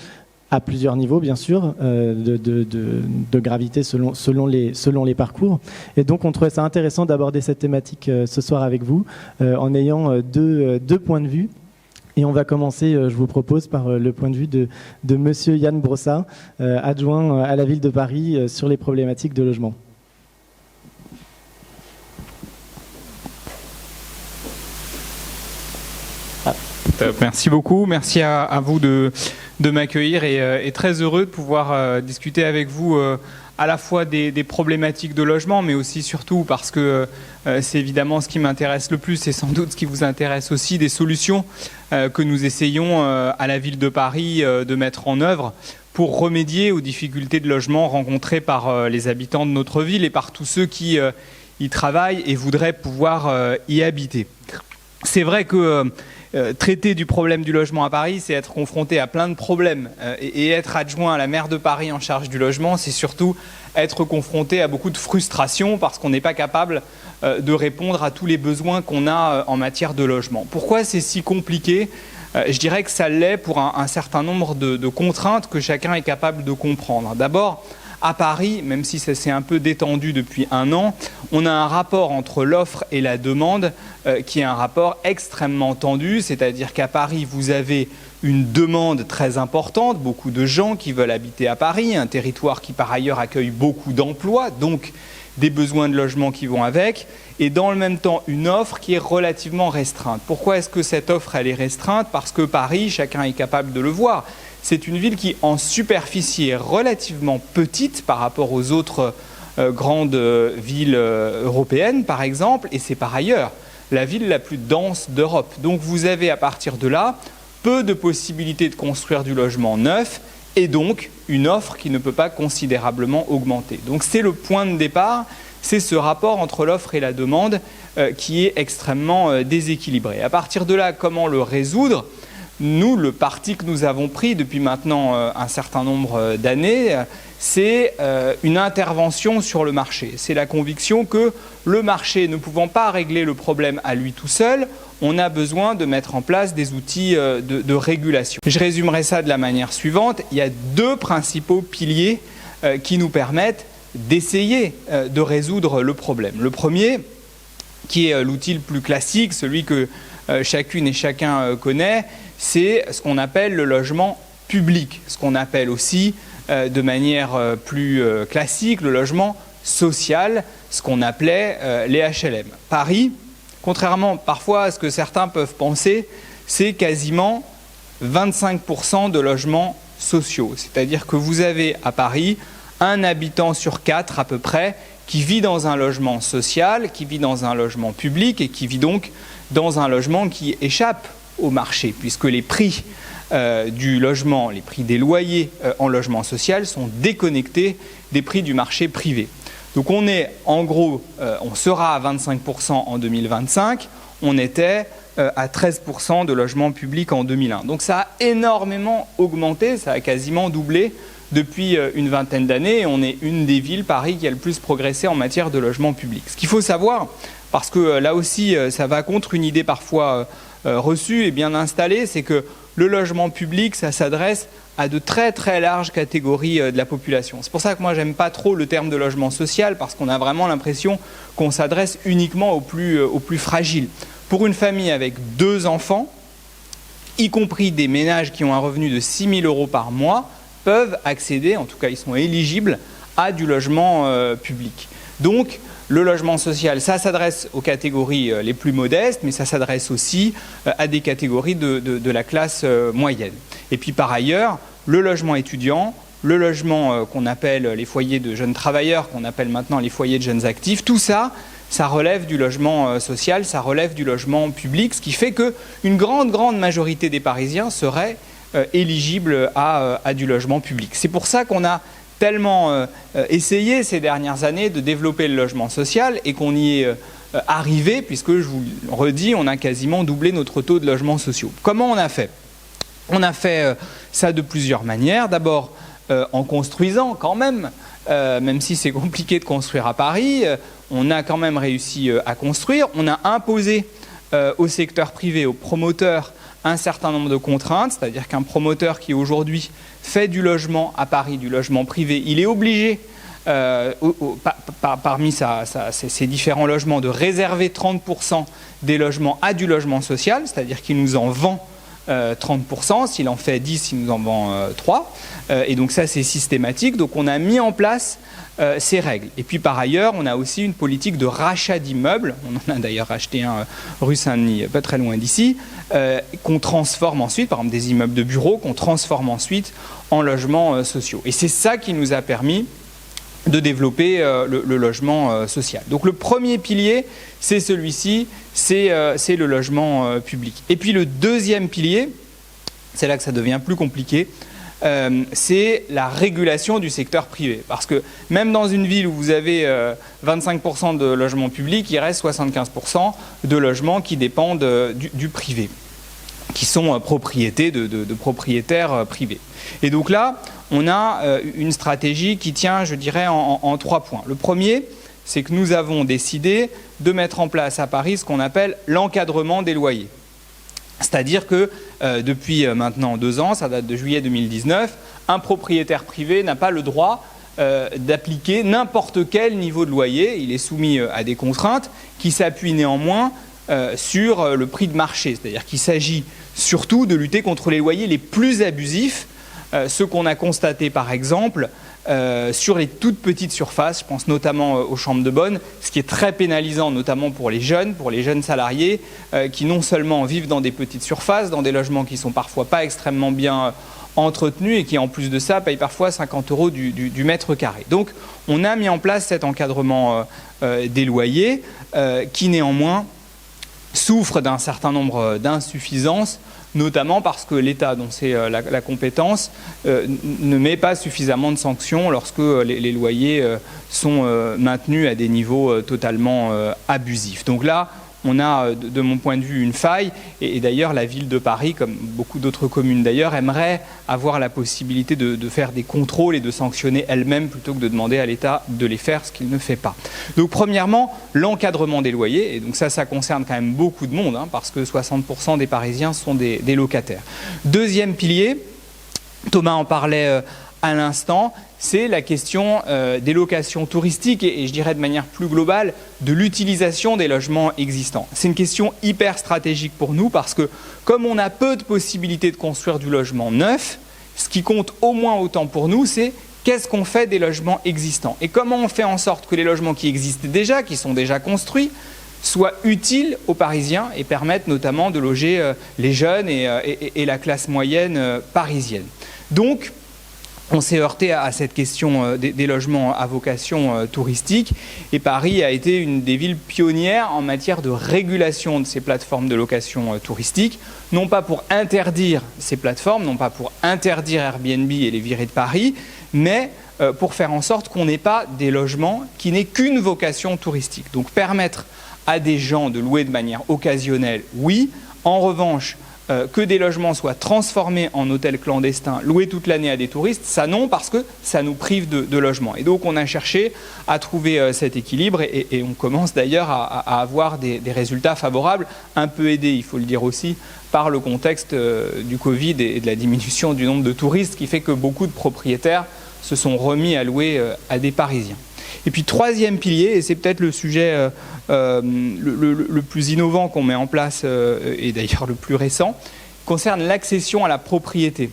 à plusieurs niveaux, bien sûr, de gravité selon les parcours. Et donc, on trouvait ça intéressant d'aborder cette thématique ce soir avec vous, en ayant deux points de vue. Et on va commencer, je vous propose, par le point de vue de monsieur Yann Brossat, adjoint à la ville de Paris sur les problématiques de logement. Merci beaucoup, merci à vous de m'accueillir et très heureux de pouvoir discuter avec vous à la fois des problématiques de logement, mais aussi surtout parce que c'est évidemment ce qui m'intéresse le plus et sans doute ce qui vous intéresse aussi, des solutions que nous essayons à la ville de Paris de mettre en œuvre pour remédier aux difficultés de logement rencontrées par les habitants de notre ville et par tous ceux qui y travaillent et voudraient pouvoir y habiter. C'est vrai que traiter du problème du logement à Paris, c'est être confronté à plein de problèmes. Et être adjoint à la maire de Paris en charge du logement, c'est surtout être confronté à beaucoup de frustration parce qu'on n'est pas capable de répondre à tous les besoins qu'on a en matière de logement. Pourquoi c'est si compliqué ? Je dirais que ça l'est pour un certain nombre de contraintes que chacun est capable de comprendre. D'abord, à Paris, même si ça s'est un peu détendu depuis 1 an, on a un rapport entre l'offre et la demande qui est un rapport extrêmement tendu, c'est-à-dire qu'à Paris, vous avez une demande très importante, beaucoup de gens qui veulent habiter à Paris, un territoire qui par ailleurs accueille beaucoup d'emplois, donc des besoins de logement qui vont avec, et dans le même temps une offre qui est relativement restreinte. Pourquoi est-ce que cette offre elle est restreinte ? Parce que Paris, chacun est capable de le voir, c'est une ville qui, en superficie, est relativement petite par rapport aux autres grandes villes européennes, par exemple, et c'est par ailleurs la ville la plus dense d'Europe. Donc vous avez à partir de là peu de possibilités de construire du logement neuf et donc une offre qui ne peut pas considérablement augmenter. Donc c'est le point de départ, c'est ce rapport entre l'offre et la demande qui est extrêmement déséquilibré. À partir de là, comment le résoudre ? nous, le parti que nous avons pris depuis maintenant un certain nombre d'années, c'est une intervention sur le marché. C'est la conviction que le marché, ne pouvant pas régler le problème à lui tout seul, on a besoin de mettre en place des outils de régulation. Je résumerai ça de la manière suivante. Il y a deux principaux piliers qui nous permettent d'essayer de résoudre le problème. Le premier, qui est l'outil le plus classique, celui que chacune et chacun connaît, c'est ce qu'on appelle le logement public, ce qu'on appelle aussi de manière plus classique le logement social, ce qu'on appelait les HLM. Paris, contrairement parfois à ce que certains peuvent penser, c'est quasiment 25% de logements sociaux. C'est-à-dire que vous avez à Paris un habitant sur 4 à peu près qui vit dans un logement social, qui vit dans un logement public et qui vit donc dans un logement qui échappe au marché, puisque les prix du logement, les prix des loyers en logement social sont déconnectés des prix du marché privé. Donc on est en gros, on sera à 25% en 2025, on était à 13% de logements publics en 2001. Donc ça a énormément augmenté, ça a quasiment doublé depuis une vingtaine d'années. On est une des villes, Paris, qui a le plus progressé en matière de logement public. Ce qu'il faut savoir, parce que là aussi ça va contre une idée parfois reçue et bien installée, c'est que le logement public, ça s'adresse à de très très larges catégories de la population. C'est pour ça que moi j'aime pas trop le terme de logement social, parce qu'on a vraiment l'impression qu'on s'adresse uniquement aux plus fragiles. Pour une famille avec 2 enfants, y compris des ménages qui ont un revenu de 6 000 € par mois, peuvent accéder, en tout cas ils sont éligibles, à du logement public. Donc le logement social, ça s'adresse aux catégories les plus modestes, mais ça s'adresse aussi à des catégories de la classe moyenne. Et puis par ailleurs, le logement étudiant, le logement qu'on appelle les foyers de jeunes travailleurs, qu'on appelle maintenant les foyers de jeunes actifs, tout ça, ça relève du logement social, ça relève du logement public, ce qui fait qu'une grande majorité des Parisiens seraient éligibles à du logement public. C'est pour ça qu'on a tellement essayé ces dernières années de développer le logement social et qu'on y est arrivé, puisque je vous le redis, on a quasiment doublé notre taux de logements sociaux. Comment on a fait ? On a fait ça de plusieurs manières. D'abord en construisant quand même si c'est compliqué de construire à Paris, on a quand même réussi à construire. On a imposé au secteur privé, aux promoteurs, un certain nombre de contraintes, c'est-à-dire qu'un promoteur qui aujourd'hui fait du logement à Paris, du logement privé, il est obligé, parmi ces différents logements, de réserver 30% des logements à du logement social, c'est-à-dire qu'il nous en vend 30%, s'il en fait 10, il nous en vend 3, et donc ça c'est systématique. Donc on a mis en place ces règles. Et puis par ailleurs, on a aussi une politique de rachat d'immeubles, on en a d'ailleurs racheté un rue Saint-Denis, pas très loin d'ici, qu'on transforme ensuite, par exemple des immeubles de bureaux, qu'on transforme ensuite en logements sociaux. Et c'est ça qui nous a permis de développer le logement social. Donc le premier pilier, c'est celui-ci, c'est le logement public. Et puis le deuxième pilier, c'est là que ça devient plus compliqué, c'est la régulation du secteur privé. Parce que même dans une ville où vous avez 25% de logements publics, il reste 75% de logements qui dépendent du privé, qui sont propriétés de propriétaires privés. Et donc là, on a une stratégie qui tient, je dirais, en 3 points. Le premier, c'est que nous avons décidé de mettre en place à Paris ce qu'on appelle l'encadrement des loyers. C'est-à-dire que depuis maintenant 2 ans, ça date de juillet 2019, un propriétaire privé n'a pas le droit d'appliquer n'importe quel niveau de loyer. Il est soumis à des contraintes qui s'appuient néanmoins sur le prix de marché. C'est-à-dire qu'il s'agit surtout de lutter contre les loyers les plus abusifs, ceux qu'on a constatés par exemple sur les toutes petites surfaces, je pense notamment aux chambres de bonne, ce qui est très pénalisant notamment pour les jeunes salariés qui non seulement vivent dans des petites surfaces, dans des logements qui sont parfois pas extrêmement bien entretenus et qui en plus de ça payent parfois 50 € du mètre carré. Donc on a mis en place cet encadrement des loyers qui néanmoins souffre d'un certain nombre d'insuffisances, notamment parce que l'État, dont c'est la compétence, ne met pas suffisamment de sanctions lorsque les loyers sont maintenus à des niveaux totalement abusifs. Donc là, on a, de mon point de vue, une faille. Et d'ailleurs, la ville de Paris, comme beaucoup d'autres communes d'ailleurs, aimerait avoir la possibilité de faire des contrôles et de sanctionner elle-même plutôt que de demander à l'État de les faire, ce qu'il ne fait pas. Donc, premièrement, l'encadrement des loyers. Et donc ça concerne quand même beaucoup de monde, hein, parce que 60% des Parisiens sont des locataires. Deuxième pilier, Thomas en parlait à l'instant, c'est la question des locations touristiques et je dirais de manière plus globale de l'utilisation des logements existants. C'est une question hyper stratégique pour nous parce que comme on a peu de possibilités de construire du logement neuf, ce qui compte au moins autant pour nous, c'est qu'est-ce qu'on fait des logements existants et comment on fait en sorte que les logements qui existent déjà, qui sont déjà construits, soient utiles aux Parisiens et permettent notamment de loger les jeunes et la classe moyenne parisienne. Donc, on s'est heurté à cette question des logements à vocation touristique et Paris a été une des villes pionnières en matière de régulation de ces plateformes de location touristique, non pas pour interdire ces plateformes, non pas pour interdire Airbnb et les virer de Paris, mais pour faire en sorte qu'on n'ait pas des logements qui n'aient qu'une vocation touristique. Donc permettre à des gens de louer de manière occasionnelle, oui. En revanche, que des logements soient transformés en hôtels clandestins, loués toute l'année à des touristes, ça non, parce que ça nous prive de logements. Et donc on a cherché à trouver cet équilibre et on commence d'ailleurs à avoir des résultats favorables, un peu aidés, il faut le dire aussi, par le contexte du Covid et de la diminution du nombre de touristes, qui fait que beaucoup de propriétaires se sont remis à louer à des Parisiens. Et puis troisième pilier, et c'est peut-être le sujet le plus innovant qu'on met en place, et d'ailleurs le plus récent, concerne l'accession à la propriété.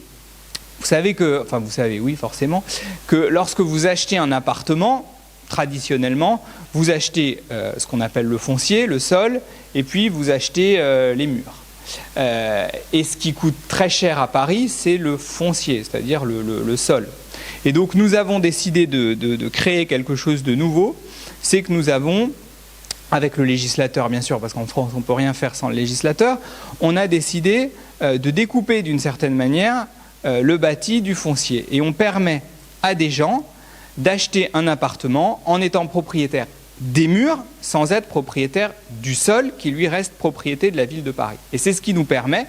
Vous savez que, enfin vous savez, oui forcément, que lorsque vous achetez un appartement, traditionnellement, vous achetez ce qu'on appelle le foncier, le sol, et puis vous achetez les murs. Et ce qui coûte très cher à Paris, c'est le foncier, c'est-à-dire le sol. Et donc nous avons décidé de créer quelque chose de nouveau, c'est que nous avons, avec le législateur bien sûr, parce qu'en France on ne peut rien faire sans le législateur, on a décidé de découper d'une certaine manière le bâti du foncier. Et on permet à des gens d'acheter un appartement en étant propriétaire des murs sans être propriétaire du sol qui lui reste propriété de la ville de Paris. Et c'est ce qui nous permet,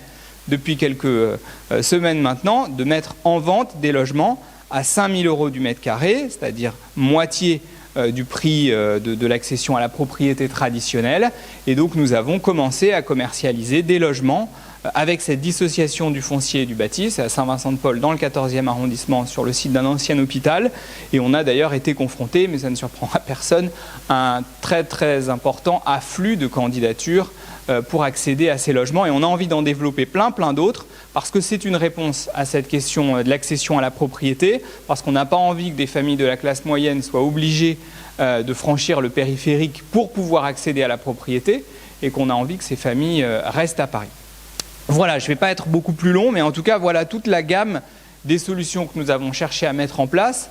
depuis quelques semaines maintenant, de mettre en vente des logements à 5 000 € du mètre carré, c'est-à-dire moitié du prix de l'accession à la propriété traditionnelle. Et donc nous avons commencé à commercialiser des logements avec cette dissociation du foncier et du bâti. C'est à Saint-Vincent-de-Paul, dans le 14e arrondissement, sur le site d'un ancien hôpital. Et on a d'ailleurs été confronté, mais ça ne surprend à personne, à un très très important afflux de candidatures pour accéder à ces logements. Et on a envie d'en développer plein d'autres, parce que c'est une réponse à cette question de l'accession à la propriété, parce qu'on n'a pas envie que des familles de la classe moyenne soient obligées de franchir le périphérique pour pouvoir accéder à la propriété, et qu'on a envie que ces familles restent à Paris. Voilà, je ne vais pas être beaucoup plus long, mais en tout cas, voilà toute la gamme des solutions que nous avons cherché à mettre en place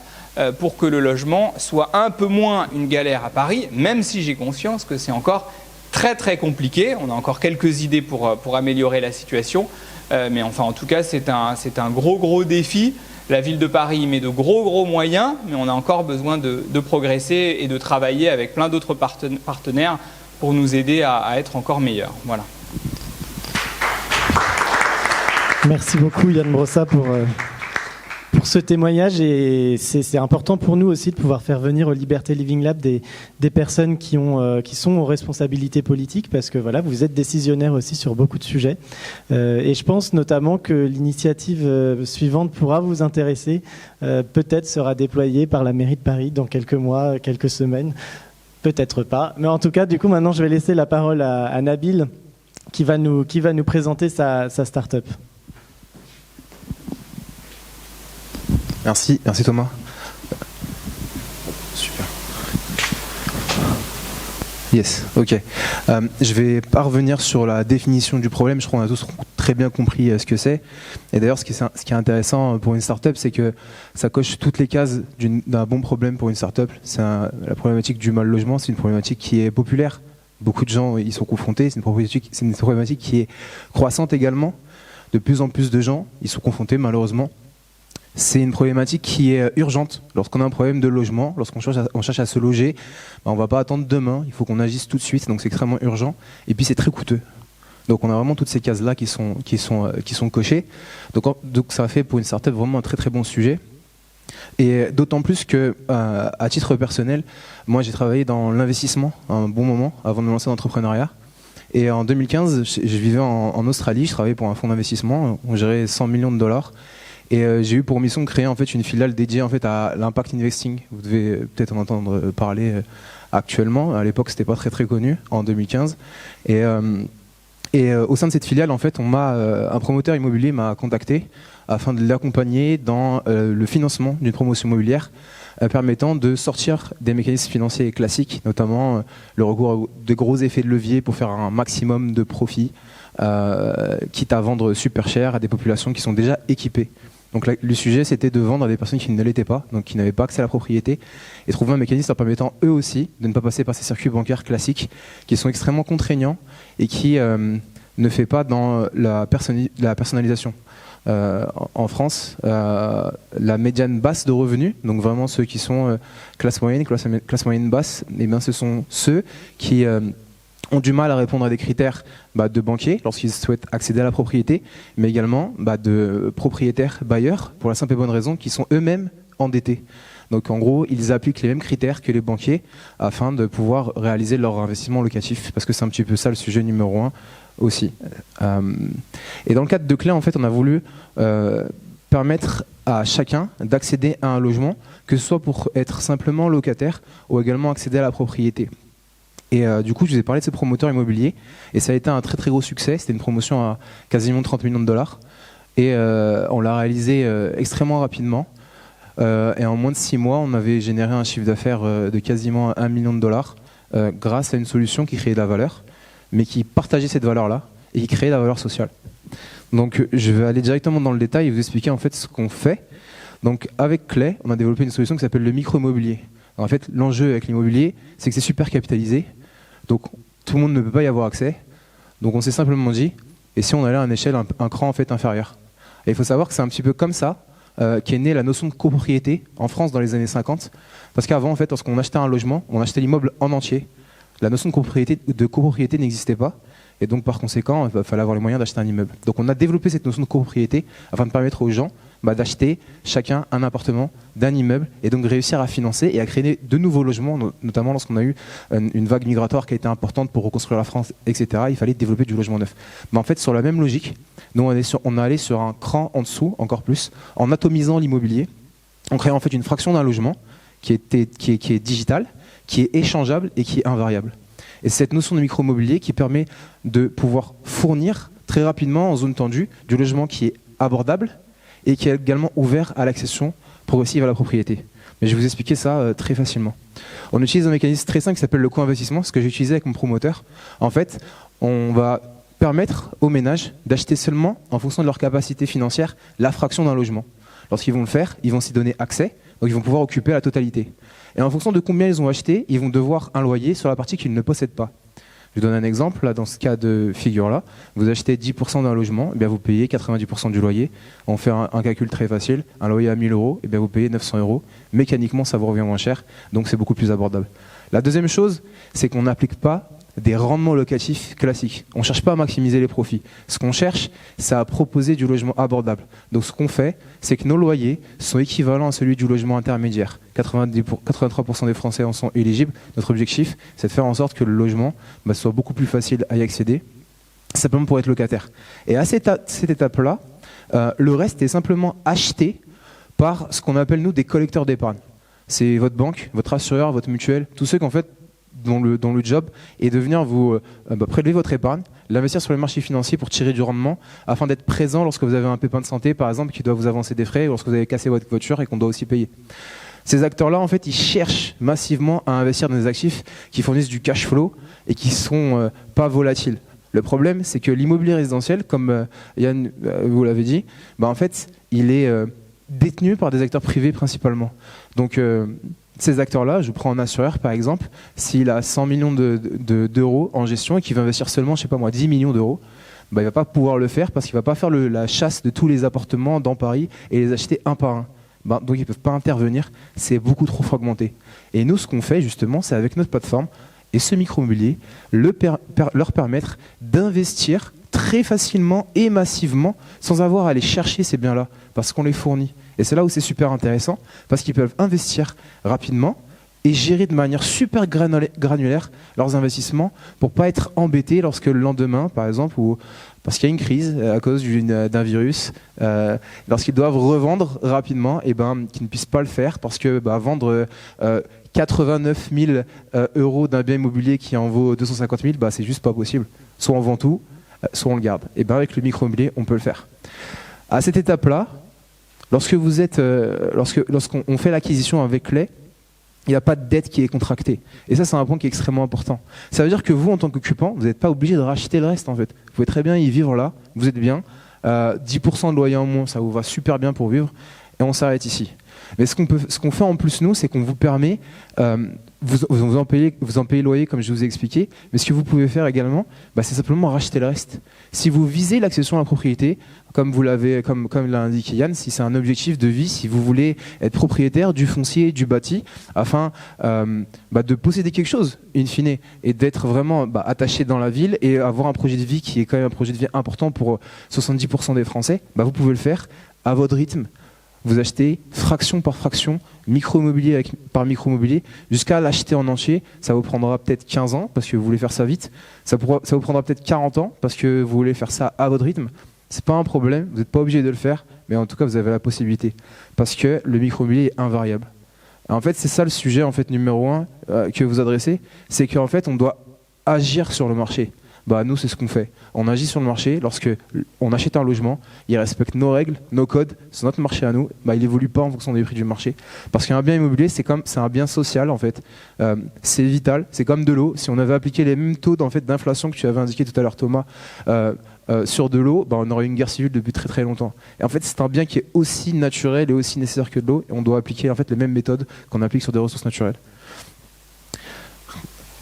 pour que le logement soit un peu moins une galère à Paris, même si j'ai conscience que c'est encore très très compliqué. On a encore quelques idées pour améliorer la situation, mais enfin en tout cas c'est un gros défi. La ville de Paris y met de gros moyens, mais on a encore besoin de progresser et de travailler avec plein d'autres partenaires pour nous aider à être encore meilleurs. Voilà. Merci beaucoup Yann Brossa pour ce témoignage, et c'est important pour nous aussi de pouvoir faire venir au Liberté Living Lab des personnes qui sont aux responsabilités politiques, parce que voilà, vous êtes décisionnaires aussi sur beaucoup de sujets, et je pense notamment que l'initiative suivante pourra vous intéresser, peut-être sera déployée par la mairie de Paris dans quelques mois, quelques semaines, peut-être pas, mais en tout cas du coup maintenant je vais laisser la parole à Nabil qui va nous présenter sa start-up. Merci Thomas. Super. Yes, ok. Je vais pas revenir sur la définition du problème, je crois qu'on a tous très bien compris ce que c'est. Et d'ailleurs, ce qui est intéressant pour une start-up, c'est que ça coche toutes les cases d'un bon problème pour une start-up. La problématique du mal logement, c'est une problématique qui est populaire. Beaucoup de gens y sont confrontés, c'est une problématique qui est croissante également. De plus en plus de gens y sont confrontés malheureusement. c'est une problématique qui est urgente. Lorsqu'on a un problème de logement, lorsqu'on cherche à se loger, on ne va pas attendre demain, il faut qu'on agisse tout de suite, donc c'est extrêmement urgent. Et puis c'est très coûteux. Donc on a vraiment toutes ces cases-là qui sont cochées. Donc ça fait pour une startup vraiment un très très bon sujet. Et d'autant plus que, à titre personnel, moi j'ai travaillé dans l'investissement un bon moment avant de me lancer dans l'entrepreneuriat. Et en 2015, je vivais en Australie, je travaillais pour un fonds d'investissement, on gérait 100 millions de dollars. Et j'ai eu pour mission de créer en fait une filiale dédiée en fait à l'impact investing. Vous devez peut-être en entendre parler actuellement. À l'époque, c'était pas très très connu en 2015. Et au sein de cette filiale, en fait, un promoteur immobilier m'a contacté afin de l'accompagner dans le financement d'une promotion immobilière permettant de sortir des mécanismes financiers classiques, notamment le recours à de gros effets de levier pour faire un maximum de profit, quitte à vendre super cher à des populations qui sont déjà équipées. Donc le sujet, c'était de vendre à des personnes qui ne l'étaient pas, donc qui n'avaient pas accès à la propriété, et trouver un mécanisme leur permettant eux aussi de ne pas passer par ces circuits bancaires classiques qui sont extrêmement contraignants et qui ne fait pas dans la personnalisation. En France, la médiane basse de revenus, donc vraiment ceux qui sont classe moyenne basse, eh bien, ce sont ceux qui ont du mal à répondre à des critères de banquiers lorsqu'ils souhaitent accéder à la propriété, mais également de propriétaires bailleurs, pour la simple et bonne raison qu'ils sont eux-mêmes endettés. Donc en gros, ils appliquent les mêmes critères que les banquiers afin de pouvoir réaliser leur investissement locatif, parce que c'est un petit peu ça le sujet numéro 1 aussi. Et dans le cadre de Clé, en fait, on a voulu permettre à chacun d'accéder à un logement, que ce soit pour être simplement locataire ou également accéder à la propriété. Et du coup, je vous ai parlé de ces promoteurs immobiliers, et ça a été un très très gros succès. C'était une promotion à quasiment 30 millions de dollars, et on l'a réalisé extrêmement rapidement. Et en moins de 6 mois, on avait généré un chiffre d'affaires de quasiment 1 million de dollars grâce à une solution qui créait de la valeur, mais qui partageait cette valeur-là et qui créait de la valeur sociale. Donc je vais aller directement dans le détail et vous expliquer en fait ce qu'on fait. Donc avec Clé, on a développé une solution qui s'appelle le micro-immobilier. En fait, l'enjeu avec l'immobilier, c'est que c'est super capitalisé, donc tout le monde ne peut pas y avoir accès. Donc on s'est simplement dit, et si on allait à une échelle un cran en fait inférieur. Et il faut savoir que c'est un petit peu comme ça qu'est née la notion de copropriété en France dans les années 50. Parce qu'avant, en fait, lorsqu'on achetait un logement, on achetait l'immeuble en entier. La notion de copropriété n'existait pas. Et donc, par conséquent, il fallait avoir les moyens d'acheter un immeuble. Donc, on a développé cette notion de copropriété afin de permettre aux gens d'acheter chacun un appartement d'un immeuble et donc réussir à financer et à créer de nouveaux logements, notamment lorsqu'on a eu une vague migratoire qui a été importante pour reconstruire la France, etc. Il fallait développer du logement neuf. Mais en fait, sur la même logique, nous, on est allé sur un cran en dessous, encore plus, en atomisant l'immobilier, en créant en fait une fraction d'un logement qui est digital, qui est échangeable et qui est invariable. Et c'est cette notion de micro-immobilier qui permet de pouvoir fournir très rapidement en zone tendue du logement qui est abordable et qui est également ouvert à l'accession progressive à la propriété. Mais je vais vous expliquer ça très facilement. On utilise un mécanisme très simple qui s'appelle le co-investissement, ce que j'ai utilisé avec mon promoteur. En fait, on va permettre aux ménages d'acheter seulement, en fonction de leur capacité financière, la fraction d'un logement. Lorsqu'ils vont le faire, ils vont s'y donner accès, donc ils vont pouvoir occuper la totalité. Et en fonction de combien ils ont acheté, ils vont devoir un loyer sur la partie qu'ils ne possèdent pas. Je vous donne un exemple, là, dans ce cas de figure-là, vous achetez 10% d'un logement, eh bien vous payez 90% du loyer. On fait un calcul très facile, un loyer à 1000 €, eh bien vous payez 900 €. Mécaniquement, ça vous revient moins cher, donc c'est beaucoup plus abordable. La deuxième chose, c'est qu'on n'applique pas des rendements locatifs classiques. On ne cherche pas à maximiser les profits. Ce qu'on cherche, c'est à proposer du logement abordable. Donc ce qu'on fait, c'est que nos loyers sont équivalents à celui du logement intermédiaire. 83% des Français en sont éligibles. Notre objectif, c'est de faire en sorte que le logement soit beaucoup plus facile à y accéder, simplement pour être locataire. Et à cette étape-là, le reste est simplement acheté par ce qu'on appelle, nous, des collecteurs d'épargne. C'est votre banque, votre assureur, votre mutuelle, tous ceux qu'en fait, dont le job est de venir vous prélever votre épargne, l'investir sur les marchés financiers pour tirer du rendement, afin d'être présent lorsque vous avez un pépin de santé, par exemple, qui doit vous avancer des frais, ou lorsque vous avez cassé votre voiture et qu'on doit aussi payer. Ces acteurs-là, en fait, ils cherchent massivement à investir dans des actifs qui fournissent du cash flow et qui ne sont pas volatiles. Le problème, c'est que l'immobilier résidentiel, comme Yann vous l'avez dit, en fait, il est détenu par des acteurs privés principalement. Donc, ces acteurs-là, je prends un assureur par exemple, s'il a 100 millions d'euros en gestion et qu'il veut investir seulement, 10 millions d'euros, bah, il va pas pouvoir le faire parce qu'il va pas faire la chasse de tous les appartements dans Paris et les acheter un par un. Ben, donc ils peuvent pas intervenir, c'est beaucoup trop fragmenté. Et nous, ce qu'on fait justement, c'est avec notre plateforme et ce micro-mobilier, leur permettre d'investir très facilement et massivement sans avoir à aller chercher ces biens-là, parce qu'on les fournit. Et c'est là où c'est super intéressant, parce qu'ils peuvent investir rapidement et gérer de manière super granulaire leurs investissements pour pas être embêtés lorsque le lendemain, par exemple, ou parce qu'il y a une crise à cause d'un virus, lorsqu'ils doivent revendre rapidement, et ben, qu'ils ne puissent pas le faire parce que vendre 89 000 euros d'un bien immobilier qui en vaut 250 000, c'est juste pas possible. Soit on vend tout, soit on le garde. Et ben avec le micro-immobilier, on peut le faire. À cette étape-là, lorsqu'on fait l'acquisition avec Clay, il n'y a pas de dette qui est contractée. Et ça, c'est un point qui est extrêmement important. Ça veut dire que vous, en tant qu'occupant, vous n'êtes pas obligé de racheter le reste, en fait. Vous pouvez très bien y vivre là, vous êtes bien, 10% de loyer en moins, ça vous va super bien pour vivre, et on s'arrête ici. Mais ce qu'on fait en plus, nous, c'est qu'on vous permet, vous en payez le loyer, comme je vous ai expliqué, mais ce que vous pouvez faire également, c'est simplement racheter le reste. Si vous visez l'accession à la propriété, comme l'a indiqué Yann, si c'est un objectif de vie, si vous voulez être propriétaire du foncier, du bâti, afin de posséder quelque chose, in fine, et d'être vraiment attaché dans la ville et avoir un projet de vie qui est quand même un projet de vie important pour 70% des Français, vous pouvez le faire à votre rythme. Vous achetez fraction par fraction, micro-immobilier par micro-immobilier, jusqu'à l'acheter en entier. Ça vous prendra peut-être 15 ans parce que vous voulez faire ça vite. Ça vous prendra peut-être 40 ans parce que vous voulez faire ça à votre rythme. C'est pas un problème, vous n'êtes pas obligé de le faire, mais en tout cas vous avez la possibilité. Parce que le micro-immobilier est invariable. En fait, c'est ça le sujet numéro 1 que vous adressez, c'est qu'en fait on doit agir sur le marché. Nous, c'est ce qu'on fait. On agit sur le marché lorsque on achète un logement, il respecte nos règles, nos codes, c'est notre marché à nous, il n'évolue pas en fonction des prix du marché. Parce qu'un bien immobilier, c'est un bien social en fait. C'est vital, c'est comme de l'eau. Si on avait appliqué les mêmes taux d'inflation que tu avais indiqué tout à l'heure Thomas, sur de l'eau, on aurait eu une guerre civile depuis très très longtemps. Et en fait, c'est un bien qui est aussi naturel et aussi nécessaire que de l'eau, et on doit appliquer en fait les mêmes méthodes qu'on applique sur des ressources naturelles.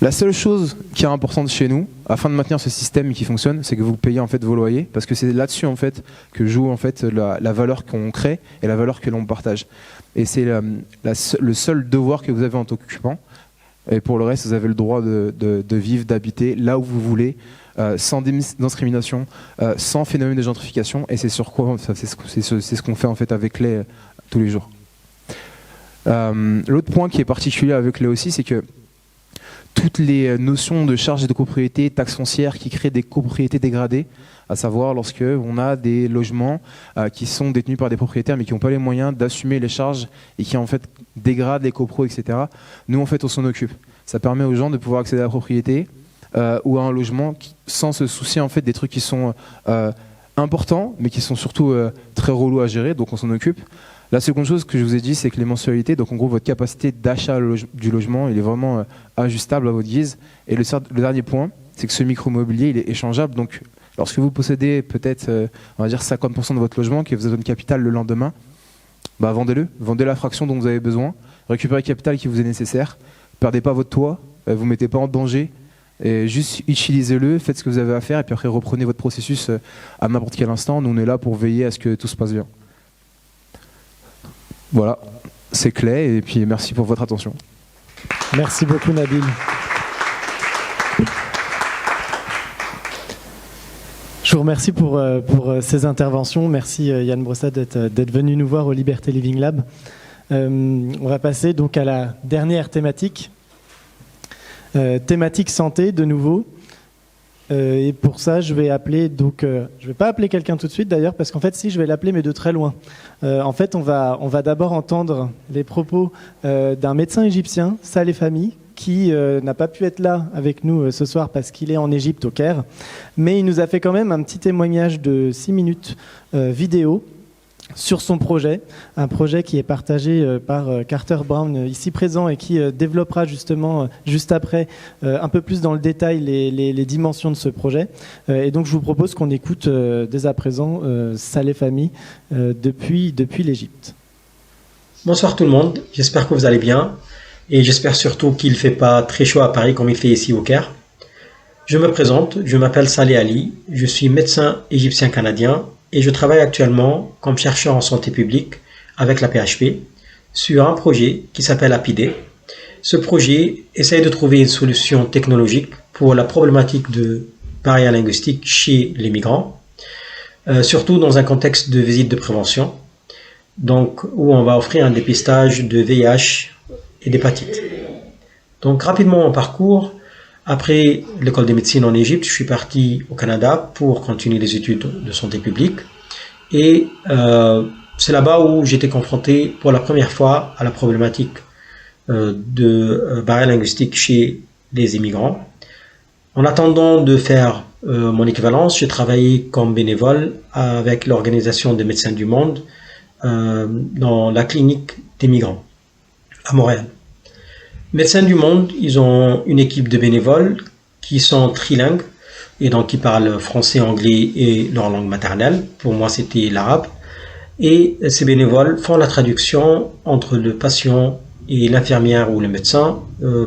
La seule chose qui est importante chez nous, afin de maintenir ce système qui fonctionne, c'est que vous payez en fait vos loyers, parce que c'est là-dessus en fait que joue en fait la valeur qu'on crée et la valeur que l'on partage. Et c'est le seul devoir que vous avez en tant qu'occupant. Et pour le reste, vous avez le droit de vivre, d'habiter là où vous voulez, sans discrimination, sans phénomène de gentrification. Et c'est sur quoi, c'est ce qu'on fait en fait avec les tous les jours. L'autre point qui est particulier avec les aussi, c'est que toutes les notions de charges de copropriété, taxes foncières qui créent des copropriétés dégradées, à savoir lorsque on a des logements qui sont détenus par des propriétaires mais qui n'ont pas les moyens d'assumer les charges et qui en fait dégradent les copros, etc. Nous en fait on s'en occupe. Ça permet aux gens de pouvoir accéder à la propriété ou à un logement sans se soucier en fait des trucs qui sont importants mais qui sont surtout très relous à gérer, donc on s'en occupe. La seconde chose que je vous ai dit, c'est que les mensualités, donc en gros votre capacité d'achat du logement, il est vraiment ajustable à votre guise. Et le dernier point, c'est que ce micro-mobilier, il est échangeable. Donc lorsque vous possédez peut-être, on va dire 50% de votre logement, qui vous donne capital le lendemain, vendez-le, vendez la fraction dont vous avez besoin, récupérez le capital qui vous est nécessaire, perdez pas votre toit, vous mettez pas en danger, et juste utilisez-le, faites ce que vous avez à faire, et puis après reprenez votre processus à n'importe quel instant. Nous on est là pour veiller à ce que tout se passe bien. Voilà, c'est Clay, et puis merci pour votre attention. Merci beaucoup Nabil. Je vous remercie pour ces interventions. Merci Yann Brossat d'être venu nous voir au Liberté Living Lab. On va passer donc à la dernière thématique. Thématique santé de nouveau. Et pour ça, je vais appeler, je vais pas appeler quelqu'un tout de suite d'ailleurs, parce qu'en fait, si, je vais l'appeler, mais de très loin. En fait, on va d'abord entendre les propos d'un médecin égyptien, Saleh Fahmy, qui n'a pas pu être là avec nous ce soir parce qu'il est en Égypte, au Caire, mais il nous a fait quand même un petit témoignage de 6 minutes vidéo sur son projet, un projet qui est partagé par Carter Brown ici présent et qui développera justement juste après un peu plus dans le détail les dimensions de ce projet. Et donc je vous propose qu'on écoute dès à présent Saleh Fahmy depuis l'Égypte. Bonsoir tout le monde, j'espère que vous allez bien et j'espère surtout qu'il ne fait pas très chaud à Paris comme il fait ici au Caire. Je me présente, je m'appelle Saleh Ali, je suis médecin égyptien canadien et je travaille actuellement comme chercheur en santé publique avec la PHP sur un projet qui s'appelle APIDE. Ce projet essaye de trouver une solution technologique pour la problématique de barrière linguistique chez les migrants, surtout dans un contexte de visite de prévention, donc où on va offrir un dépistage de VIH et d'hépatite. Donc rapidement en parcours, après l'école de médecine en Égypte, je suis parti au Canada pour continuer les études de santé publique et c'est là-bas où j'étais confronté pour la première fois à la problématique de barrière linguistique chez les immigrants. En attendant de faire mon équivalence, j'ai travaillé comme bénévole avec l'Organisation des médecins du monde dans la clinique des migrants à Montréal. Médecins du monde, ils ont une équipe de bénévoles qui sont trilingues et donc qui parlent français, anglais et leur langue maternelle. Pour moi, c'était l'arabe. Et ces bénévoles font la traduction entre le patient et l'infirmière ou le médecin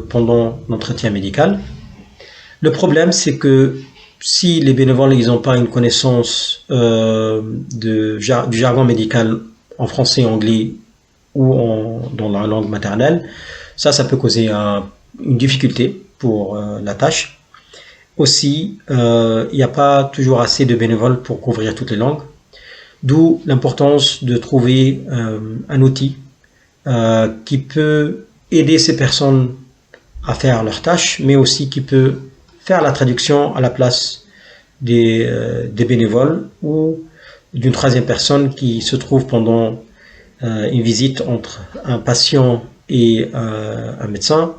pendant l'entretien médical. Le problème, c'est que si les bénévoles n'ont pas une connaissance du jargon médical en français, anglais ou dans la langue maternelle, ça peut causer une difficulté pour la tâche. Aussi, il n'y a pas toujours assez de bénévoles pour couvrir toutes les langues, d'où l'importance de trouver un outil qui peut aider ces personnes à faire leurs tâches, mais aussi qui peut faire la traduction à la place des bénévoles ou d'une troisième personne qui se trouve pendant une visite entre un patient et un médecin,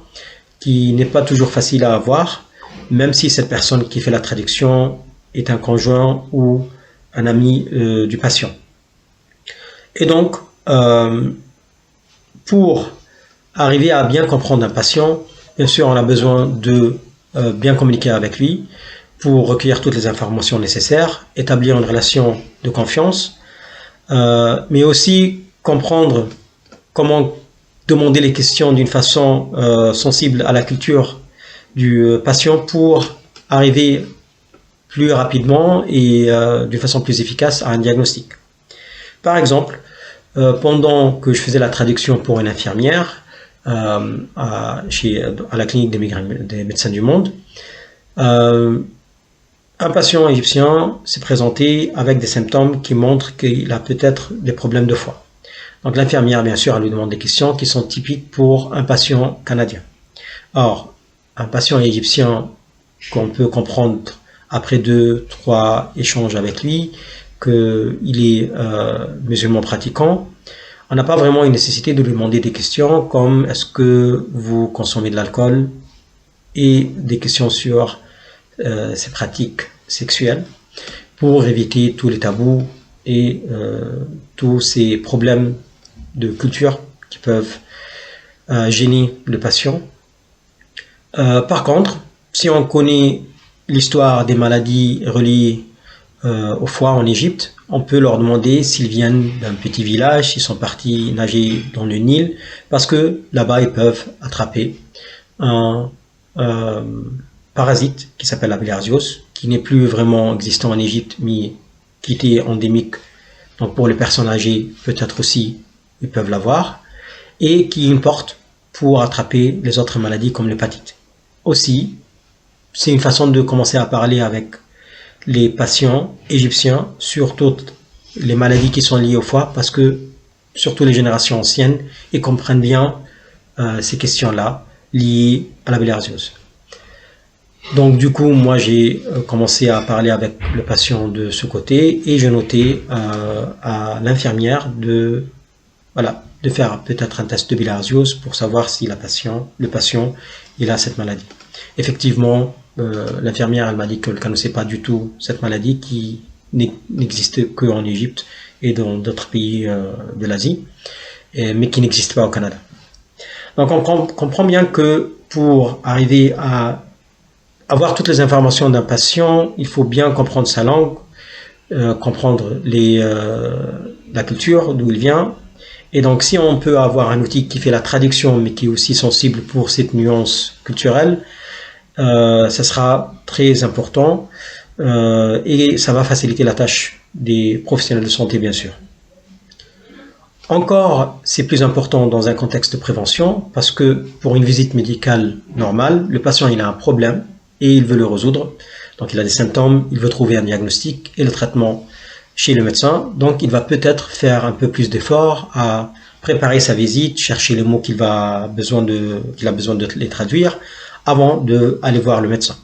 qui n'est pas toujours facile à avoir, même si cette personne qui fait la traduction est un conjoint ou un ami du patient. Et donc, pour arriver à bien comprendre un patient, bien sûr, on a besoin de bien communiquer avec lui pour recueillir toutes les informations nécessaires, établir une relation de confiance, mais aussi comprendre comment demander les questions d'une façon sensible à la culture du patient pour arriver plus rapidement et d'une façon plus efficace à un diagnostic. Par exemple, pendant que je faisais la traduction pour une infirmière à la clinique des médecins du monde, un patient égyptien s'est présenté avec des symptômes qui montrent qu'il a peut-être des problèmes de foie. Donc l'infirmière, bien sûr, elle lui demande des questions qui sont typiques pour un patient canadien. Or, un patient égyptien qu'on peut comprendre après 2-3 échanges avec lui qu'il est musulman pratiquant, on n'a pas vraiment une nécessité de lui demander des questions comme est-ce que vous consommez de l'alcool et des questions sur ses pratiques sexuelles pour éviter tous les tabous et tous ces problèmes de culture qui peuvent gêner le patient. Par contre, si on connaît l'histoire des maladies reliées au foie en Égypte, on peut leur demander s'ils viennent d'un petit village, s'ils sont partis nager dans le Nil, parce que là-bas ils peuvent attraper un parasite qui s'appelle la bilharziose, qui n'est plus vraiment existant en Égypte, mais qui était endémique. Donc pour les personnes âgées, peut-être aussi, ils peuvent l'avoir, et qui est une porte pour attraper les autres maladies comme l'hépatite. Aussi, c'est une façon de commencer à parler avec les patients égyptiens sur toutes les maladies qui sont liées au foie, parce que surtout les générations anciennes, ils comprennent bien ces questions-là liées à la bilharziose. Donc du coup, moi j'ai commencé à parler avec le patient de ce côté et je notais à l'infirmière de faire peut-être un test de bilharziose pour savoir si le patient il a cette maladie. Effectivement, l'infirmière elle m'a dit qu'elle ne connaissait pas du tout cette maladie qui n'existe qu'en Égypte et dans d'autres pays de l'Asie, mais qui n'existe pas au Canada. Donc on comprend bien que pour arriver à avoir toutes les informations d'un patient, il faut bien comprendre sa langue, comprendre la culture, d'où il vient. Et donc si on peut avoir un outil qui fait la traduction, mais qui est aussi sensible pour cette nuance culturelle, ça sera très important et ça va faciliter la tâche des professionnels de santé, bien sûr. Encore, c'est plus important dans un contexte de prévention parce que pour une visite médicale normale, le patient il a un problème et il veut le résoudre. Donc il a des symptômes, il veut trouver un diagnostic et le traitement chez le médecin. Donc il va peut-être faire un peu plus d'efforts à préparer sa visite, chercher les mots qu'il a besoin de les traduire avant d'aller voir le médecin.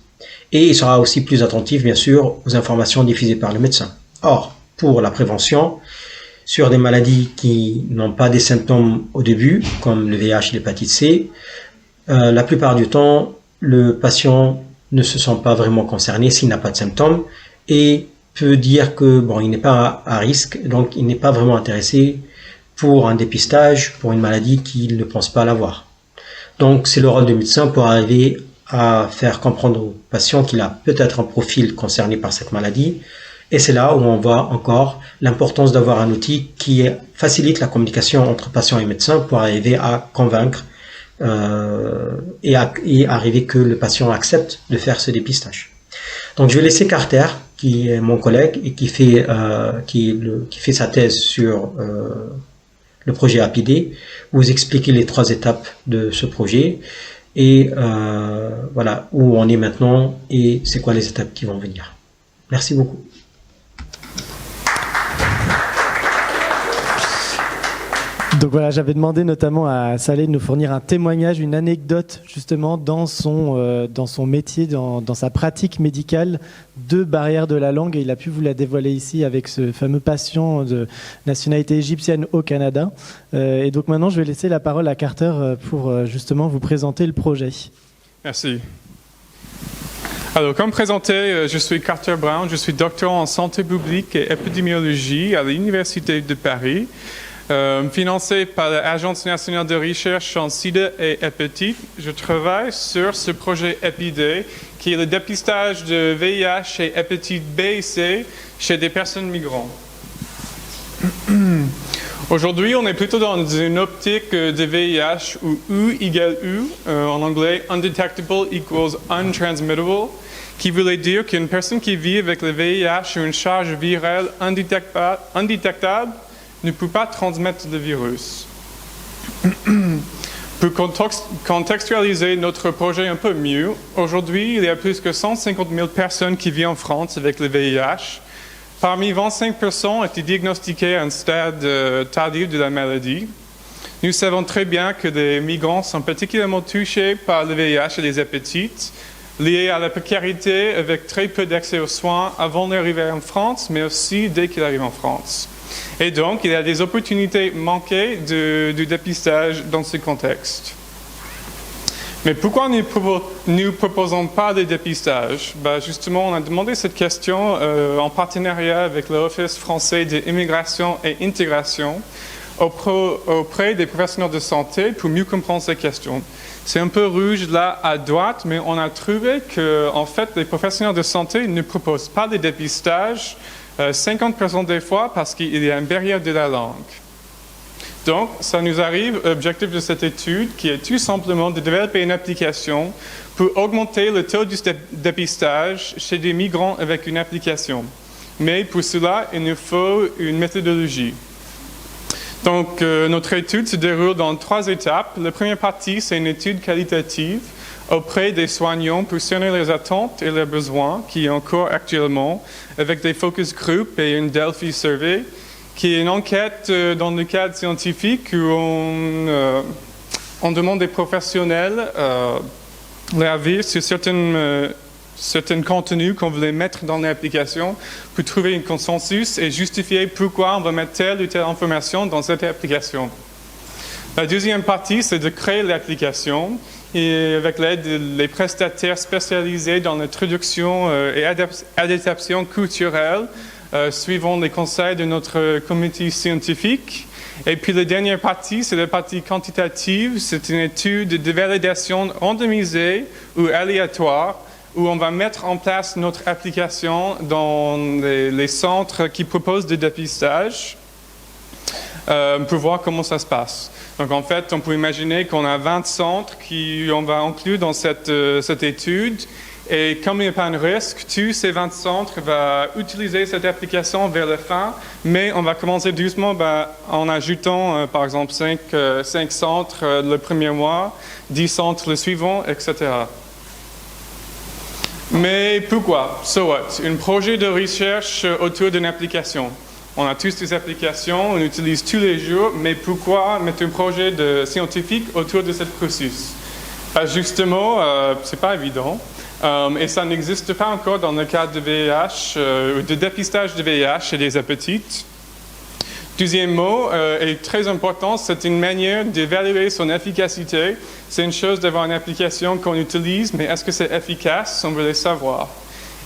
Et il sera aussi plus attentif, bien sûr, aux informations diffusées par le médecin. Or, pour la prévention, sur des maladies qui n'ont pas des symptômes au début, comme le VIH et l'hépatite C, la plupart du temps, le patient ne se sent pas vraiment concerné s'il n'a pas de symptômes et peut dire que bon, il n'est pas à risque, donc il n'est pas vraiment intéressé pour un dépistage, pour une maladie qu'il ne pense pas l'avoir. Donc c'est le rôle du médecin pour arriver à faire comprendre au patient qu'il a peut-être un profil concerné par cette maladie. Et c'est là où on voit encore l'importance d'avoir un outil qui facilite la communication entre patient et médecin pour arriver à convaincre et arriver que le patient accepte de faire ce dépistage. Donc je vais laisser Carter, qui est mon collègue et qui fait sa thèse sur le projet APID, vous expliquer les 3 étapes de ce projet et voilà où on est maintenant et c'est quoi les étapes qui vont venir. Merci beaucoup. Donc voilà, j'avais demandé notamment à Saleh de nous fournir un témoignage, une anecdote justement dans son métier, dans sa pratique médicale de barrière de la langue, et il a pu vous la dévoiler ici avec ce fameux patient de nationalité égyptienne au Canada. Et donc maintenant, je vais laisser la parole à Carter pour justement vous présenter le projet. Merci. Alors, comme présenté, je suis Carter Brown, je suis doctorant en santé publique et épidémiologie à l'Université de Paris. Financé par l'Agence nationale de recherche en sida et hépatite, je travaille sur ce projet EPID, qui est le dépistage de VIH et hépatite B et C chez des personnes migrantes. Aujourd'hui, on est plutôt dans une optique de VIH où U égale U, en anglais undetectable equals untransmittable, qui voulait dire qu'une personne qui vit avec le VIH ou une charge virale indétectable ne peut pas transmettre le virus. Pour contextualiser notre projet un peu mieux, aujourd'hui, il y a plus que 150 000 personnes qui vivent en France avec le VIH. Parmi 25% ont été diagnostiqués à un stade tardif de la maladie. Nous savons très bien que les migrants sont particulièrement touchés par le VIH et les hépatites, liés à la précarité avec très peu d'accès aux soins avant d'arriver en France, mais aussi dès qu'ils arrivent en France. Et donc, il y a des opportunités manquées du dépistage dans ce contexte. Mais pourquoi nous ne proposons pas de dépistage? Justement, on a demandé cette question en partenariat avec l'Office français d'immigration et intégration auprès des professionnels de santé pour mieux comprendre cette question. C'est un peu rouge là à droite, mais on a trouvé que, en fait, les professionnels de santé ne proposent pas de dépistage 50% des fois parce qu'il y a une barrière de la langue. Donc, ça nous arrive, l'objectif de cette étude, qui est tout simplement de développer une application pour augmenter le taux de dépistage chez des migrants avec une application. Mais pour cela, il nous faut une méthodologie. Donc, notre étude se déroule dans 3 étapes. La première partie, c'est une étude qualitative auprès des soignants pour cerner les attentes et les besoins qui est en cours actuellement, avec des focus groups et une Delphi survey, qui est une enquête dans le cadre scientifique où on demande des professionnels leur avis sur certains contenus qu'on voulait mettre dans l'application pour trouver un consensus et justifier pourquoi on va mettre telle ou telle information dans cette application. La deuxième partie, c'est de créer l'application et avec l'aide des prestataires spécialisés dans la traduction et adaptation culturelle, suivant les conseils de notre comité scientifique. Et puis la dernière partie, c'est la partie quantitative. C'est une étude de validation randomisée ou aléatoire où on va mettre en place notre application dans les centres qui proposent des dépistages pour voir comment ça se passe. Donc en fait, on peut imaginer qu'on a 20 centres qu'on va inclure dans cette étude. Et comme il n'y a pas un risque, tous ces 20 centres vont utiliser cette application vers la fin, mais on va commencer doucement en ajoutant par exemple 5 centres le premier mois, 10 centres le suivant, etc. Mais pourquoi? So what? Un projet de recherche autour d'une application. On a tous des applications, on utilise tous les jours, mais pourquoi mettre un projet scientifique autour de ce processus? Justement, c'est pas évident. Et ça n'existe pas encore dans le cadre de VIH, ou de dépistage de VIH chez les hépatites. Deuxième mot est très important, c'est une manière d'évaluer son efficacité. C'est une chose d'avoir une application qu'on utilise, mais est-ce que c'est efficace? On veut le savoir.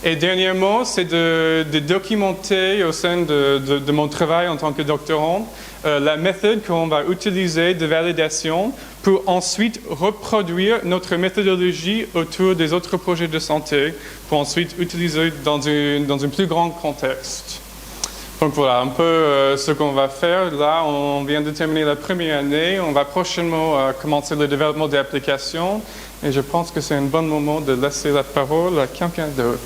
Et dernier mot, c'est de documenter au sein de mon travail en tant que doctorant la méthode qu'on va utiliser de validation pour ensuite reproduire notre méthodologie autour des autres projets de santé pour ensuite utiliser dans un plus grand contexte. Donc voilà un peu ce qu'on va faire. Là, on vient de terminer la première année. On va prochainement commencer le développement des applications. Et je pense que c'est un bon moment de laisser la parole à quelqu'un d'autre.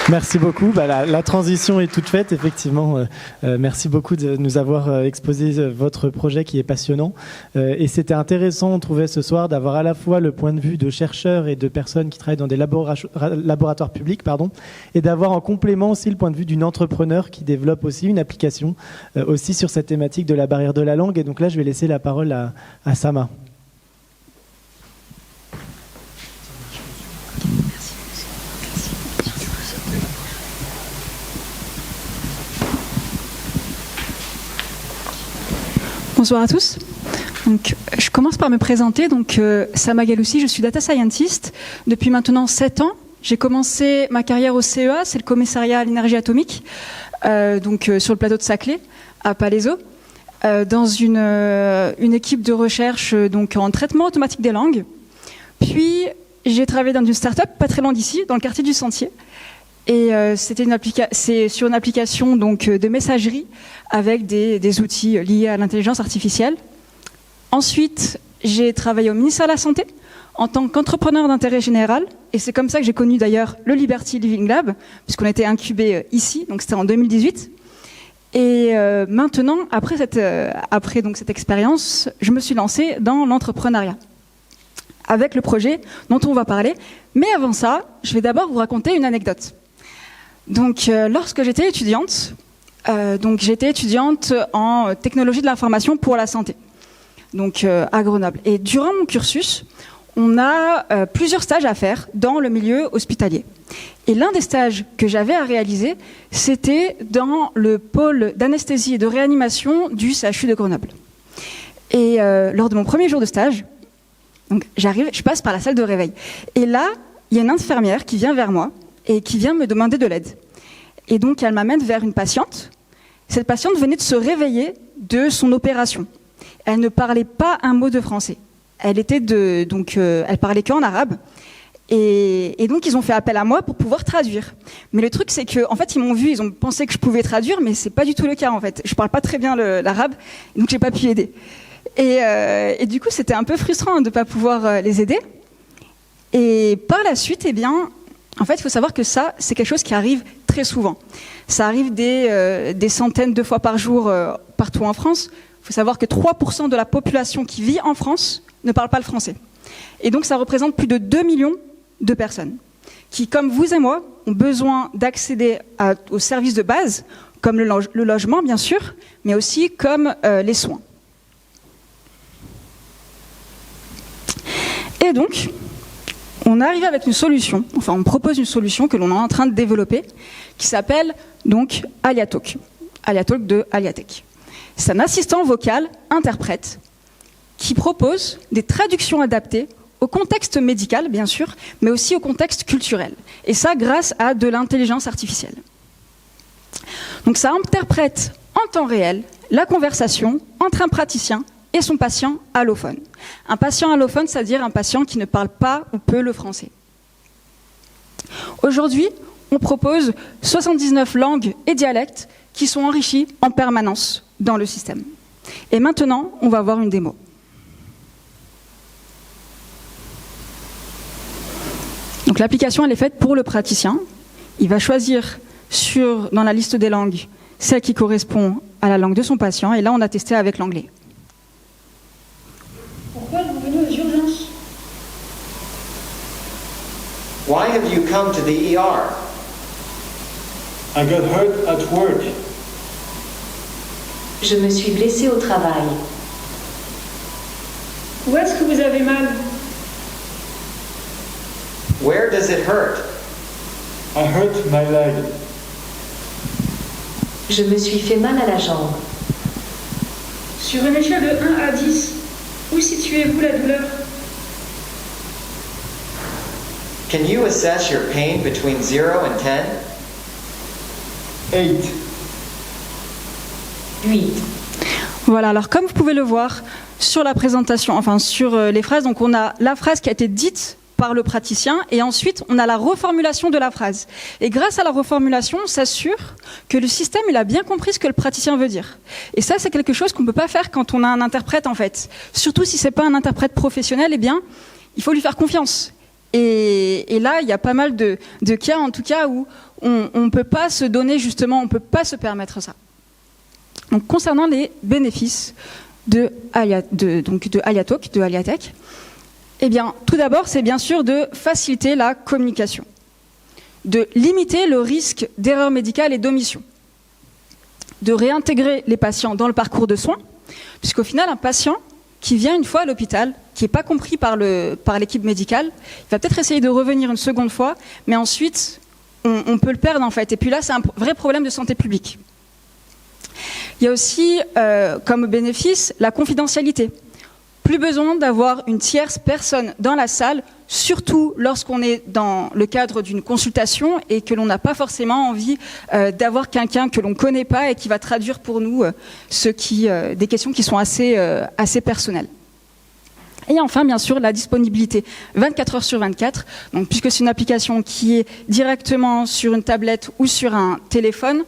Merci beaucoup. La transition est toute faite, effectivement. Merci beaucoup de nous avoir exposé votre projet qui est passionnant. Et c'était intéressant, on trouvait ce soir, d'avoir à la fois le point de vue de chercheurs et de personnes qui travaillent dans des laboratoires publics, et d'avoir en complément aussi le point de vue d'une entrepreneur qui développe aussi une application aussi sur cette thématique de la barrière de la langue. Et donc là, je vais laisser la parole à Sama. Bonsoir à tous. Donc, je commence par me présenter. Donc, Sama Galoussi, je suis data scientist depuis maintenant 7 ans. J'ai commencé ma carrière au CEA, c'est le commissariat à l'énergie atomique, sur le plateau de Saclay, à Palaiseau, dans une équipe de recherche en traitement automatique des langues. Puis, j'ai travaillé dans une start-up pas très loin d'ici, dans le quartier du Sentier. Et c'est sur une application de messagerie avec des outils liés à l'intelligence artificielle. Ensuite, j'ai travaillé au ministère de la Santé en tant qu'entrepreneur d'intérêt général. Et c'est comme ça que j'ai connu d'ailleurs le Liberty Living Lab, puisqu'on a été incubé ici, donc c'était en 2018. Et maintenant, après cette expérience, je me suis lancée dans l'entrepreneuriat avec le projet dont on va parler. Mais avant ça, je vais d'abord vous raconter une anecdote. Donc, lorsque j'étais étudiante, en technologie de l'information pour la santé, à Grenoble. Et durant mon cursus, on a plusieurs stages à faire dans le milieu hospitalier. Et l'un des stages que j'avais à réaliser, c'était dans le pôle d'anesthésie et de réanimation du CHU de Grenoble. Et lors de mon premier jour de stage, je passe par la salle de réveil. Et là, il y a une infirmière qui vient vers moi et qui vient me demander de l'aide. Et donc, elle m'amène vers une patiente. Cette patiente venait de se réveiller de son opération. Elle ne parlait pas un mot de français. Elle parlait qu'en arabe. Et donc, ils ont fait appel à moi pour pouvoir traduire. Mais le truc, c'est qu'en fait, ils m'ont vu, ils ont pensé que je pouvais traduire, mais c'est pas du tout le cas, en fait. Je parle pas très bien l'arabe, donc j'ai pas pu aider. Et du coup, c'était un peu frustrant de ne pas pouvoir les aider. Et par la suite, en fait, il faut savoir que ça, c'est quelque chose qui arrive très souvent. Ça arrive des centaines de fois par jour partout en France. Il faut savoir que 3% de la population qui vit en France ne parle pas le français. Et donc, ça représente plus de 2 millions de personnes qui, comme vous et moi, ont besoin d'accéder aux services de base, comme le logement, bien sûr, mais aussi comme les soins. Et donc, on arrive avec une solution, on propose une solution que l'on est en train de développer, qui s'appelle donc Aliatalk. Aliatalk de Aliatech. C'est un assistant vocal interprète qui propose des traductions adaptées au contexte médical, bien sûr, mais aussi au contexte culturel. Et ça, grâce à de l'intelligence artificielle. Donc ça interprète en temps réel la conversation entre un praticien et son patient allophone. Un patient allophone, c'est-à-dire un patient qui ne parle pas ou peu le français. Aujourd'hui, on propose 79 langues et dialectes qui sont enrichis en permanence dans le système. Et maintenant, on va voir une démo. Donc l'application, elle est faite pour le praticien. Il va choisir dans la liste des langues celle qui correspond à la langue de son patient. Et là, on a testé avec l'anglais. Pourquoi êtes-vous venu aux urgences? Why have you come to the ER? I got hurt at work. Je me suis blessée au travail. Où est-ce que vous avez mal? Where does it hurt? I hurt my leg. Je me suis fait mal à la jambe. Sur une échelle de 1 à 10, où situez-vous la douleur? Can you assess your pain between 0 and 10? 8. 8. Voilà, alors comme vous pouvez le voir sur la présentation, enfin sur les phrases, donc on a la phrase qui a été dite par le praticien et ensuite on a la reformulation de la phrase. Et grâce à la reformulation, on s'assure que le système il a bien compris ce que le praticien veut dire. Et ça, c'est quelque chose qu'on ne peut pas faire quand on a un interprète en fait. Surtout si c'est pas un interprète professionnel, eh bien, il faut lui faire confiance. Et là, il y a pas mal de cas en tout cas où on ne peut pas se donner justement, on ne peut pas se permettre ça. Donc concernant les bénéfices de AliaTalk, de Aliatech, eh bien, tout d'abord, c'est bien sûr de faciliter la communication, de limiter le risque d'erreur médicale et d'omission, de réintégrer les patients dans le parcours de soins, puisqu'au final, un patient qui vient une fois à l'hôpital, qui n'est pas compris par l'équipe médicale, il va peut-être essayer de revenir une seconde fois, mais ensuite, on peut le perdre en fait. Et puis là, c'est un vrai problème de santé publique. Il y a aussi, comme bénéfice, la confidentialité. Plus besoin d'avoir une tierce personne dans la salle, surtout lorsqu'on est dans le cadre d'une consultation et que l'on n'a pas forcément envie d'avoir quelqu'un que l'on ne connaît pas et qui va traduire pour nous des questions qui sont assez personnelles. Et enfin, bien sûr, la disponibilité 24 heures sur 24, donc, puisque c'est une application qui est directement sur une tablette ou sur un téléphone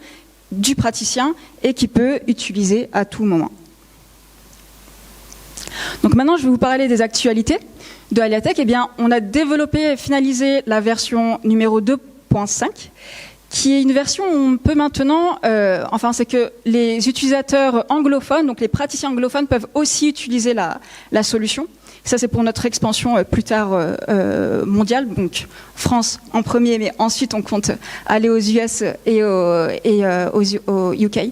du praticien et qui peut utiliser à tout moment. Donc maintenant, je vais vous parler des actualités de Aliatech. Eh bien, on a développé et finalisé la version numéro 2.5, qui est une version où on peut maintenant, c'est que les utilisateurs anglophones, donc les praticiens anglophones, peuvent aussi utiliser la solution. Ça, c'est pour notre expansion plus tard mondiale, donc France en premier, mais ensuite on compte aller aux US et au UK.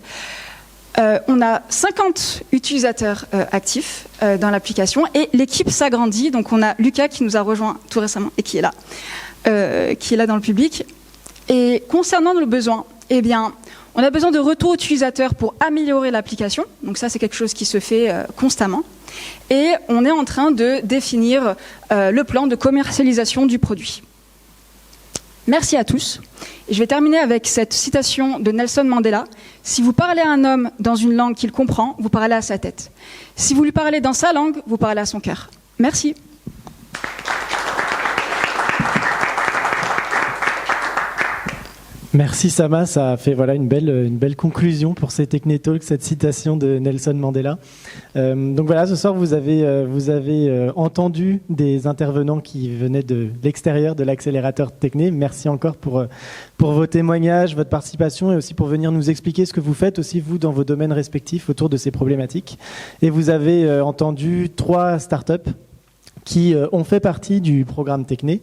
On a 50 utilisateurs actifs dans l'application et l'équipe s'agrandit. Donc on a Lucas qui nous a rejoint tout récemment et qui est là dans le public. Et concernant le besoin, eh bien, on a besoin de retours utilisateurs pour améliorer l'application. Donc ça, c'est quelque chose qui se fait constamment. Et on est en train de définir le plan de commercialisation du produit. Merci à tous. Et je vais terminer avec cette citation de Nelson Mandela. Si vous parlez à un homme dans une langue qu'il comprend, vous parlez à sa tête. Si vous lui parlez dans sa langue, vous parlez à son cœur. Merci. Merci Sama, ça a fait une belle conclusion pour ces Technetalks, cette citation de Nelson Mandela. Donc voilà, ce soir vous avez entendu des intervenants qui venaient de l'extérieur de l'accélérateur Techné. Merci encore pour vos témoignages, votre participation et aussi pour venir nous expliquer ce que vous faites aussi vous dans vos domaines respectifs autour de ces problématiques. Et vous avez entendu 3 startups qui ont fait partie du programme Techné,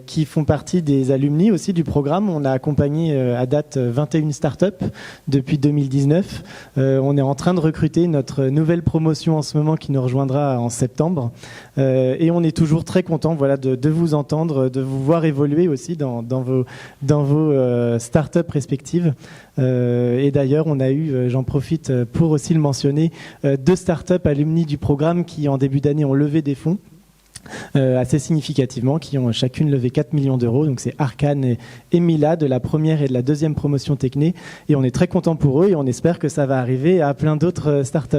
qui font partie des alumni aussi du programme. On a accompagné à date 21 startups depuis 2019. On est en train de recruter notre nouvelle promotion en ce moment qui nous rejoindra en septembre. Et on est toujours très content de vous entendre, de vous voir évoluer aussi dans vos startups respectives. Et d'ailleurs, on a eu, j'en profite pour aussi le mentionner, 2 startups alumni du programme qui en début d'année ont levé des fonds. Assez significativement, qui ont chacune levé 4 millions d'euros. Donc c'est Arcane et Mila de la première et de la deuxième promotion Techné. Et on est très content pour eux et on espère que ça va arriver à plein d'autres startups.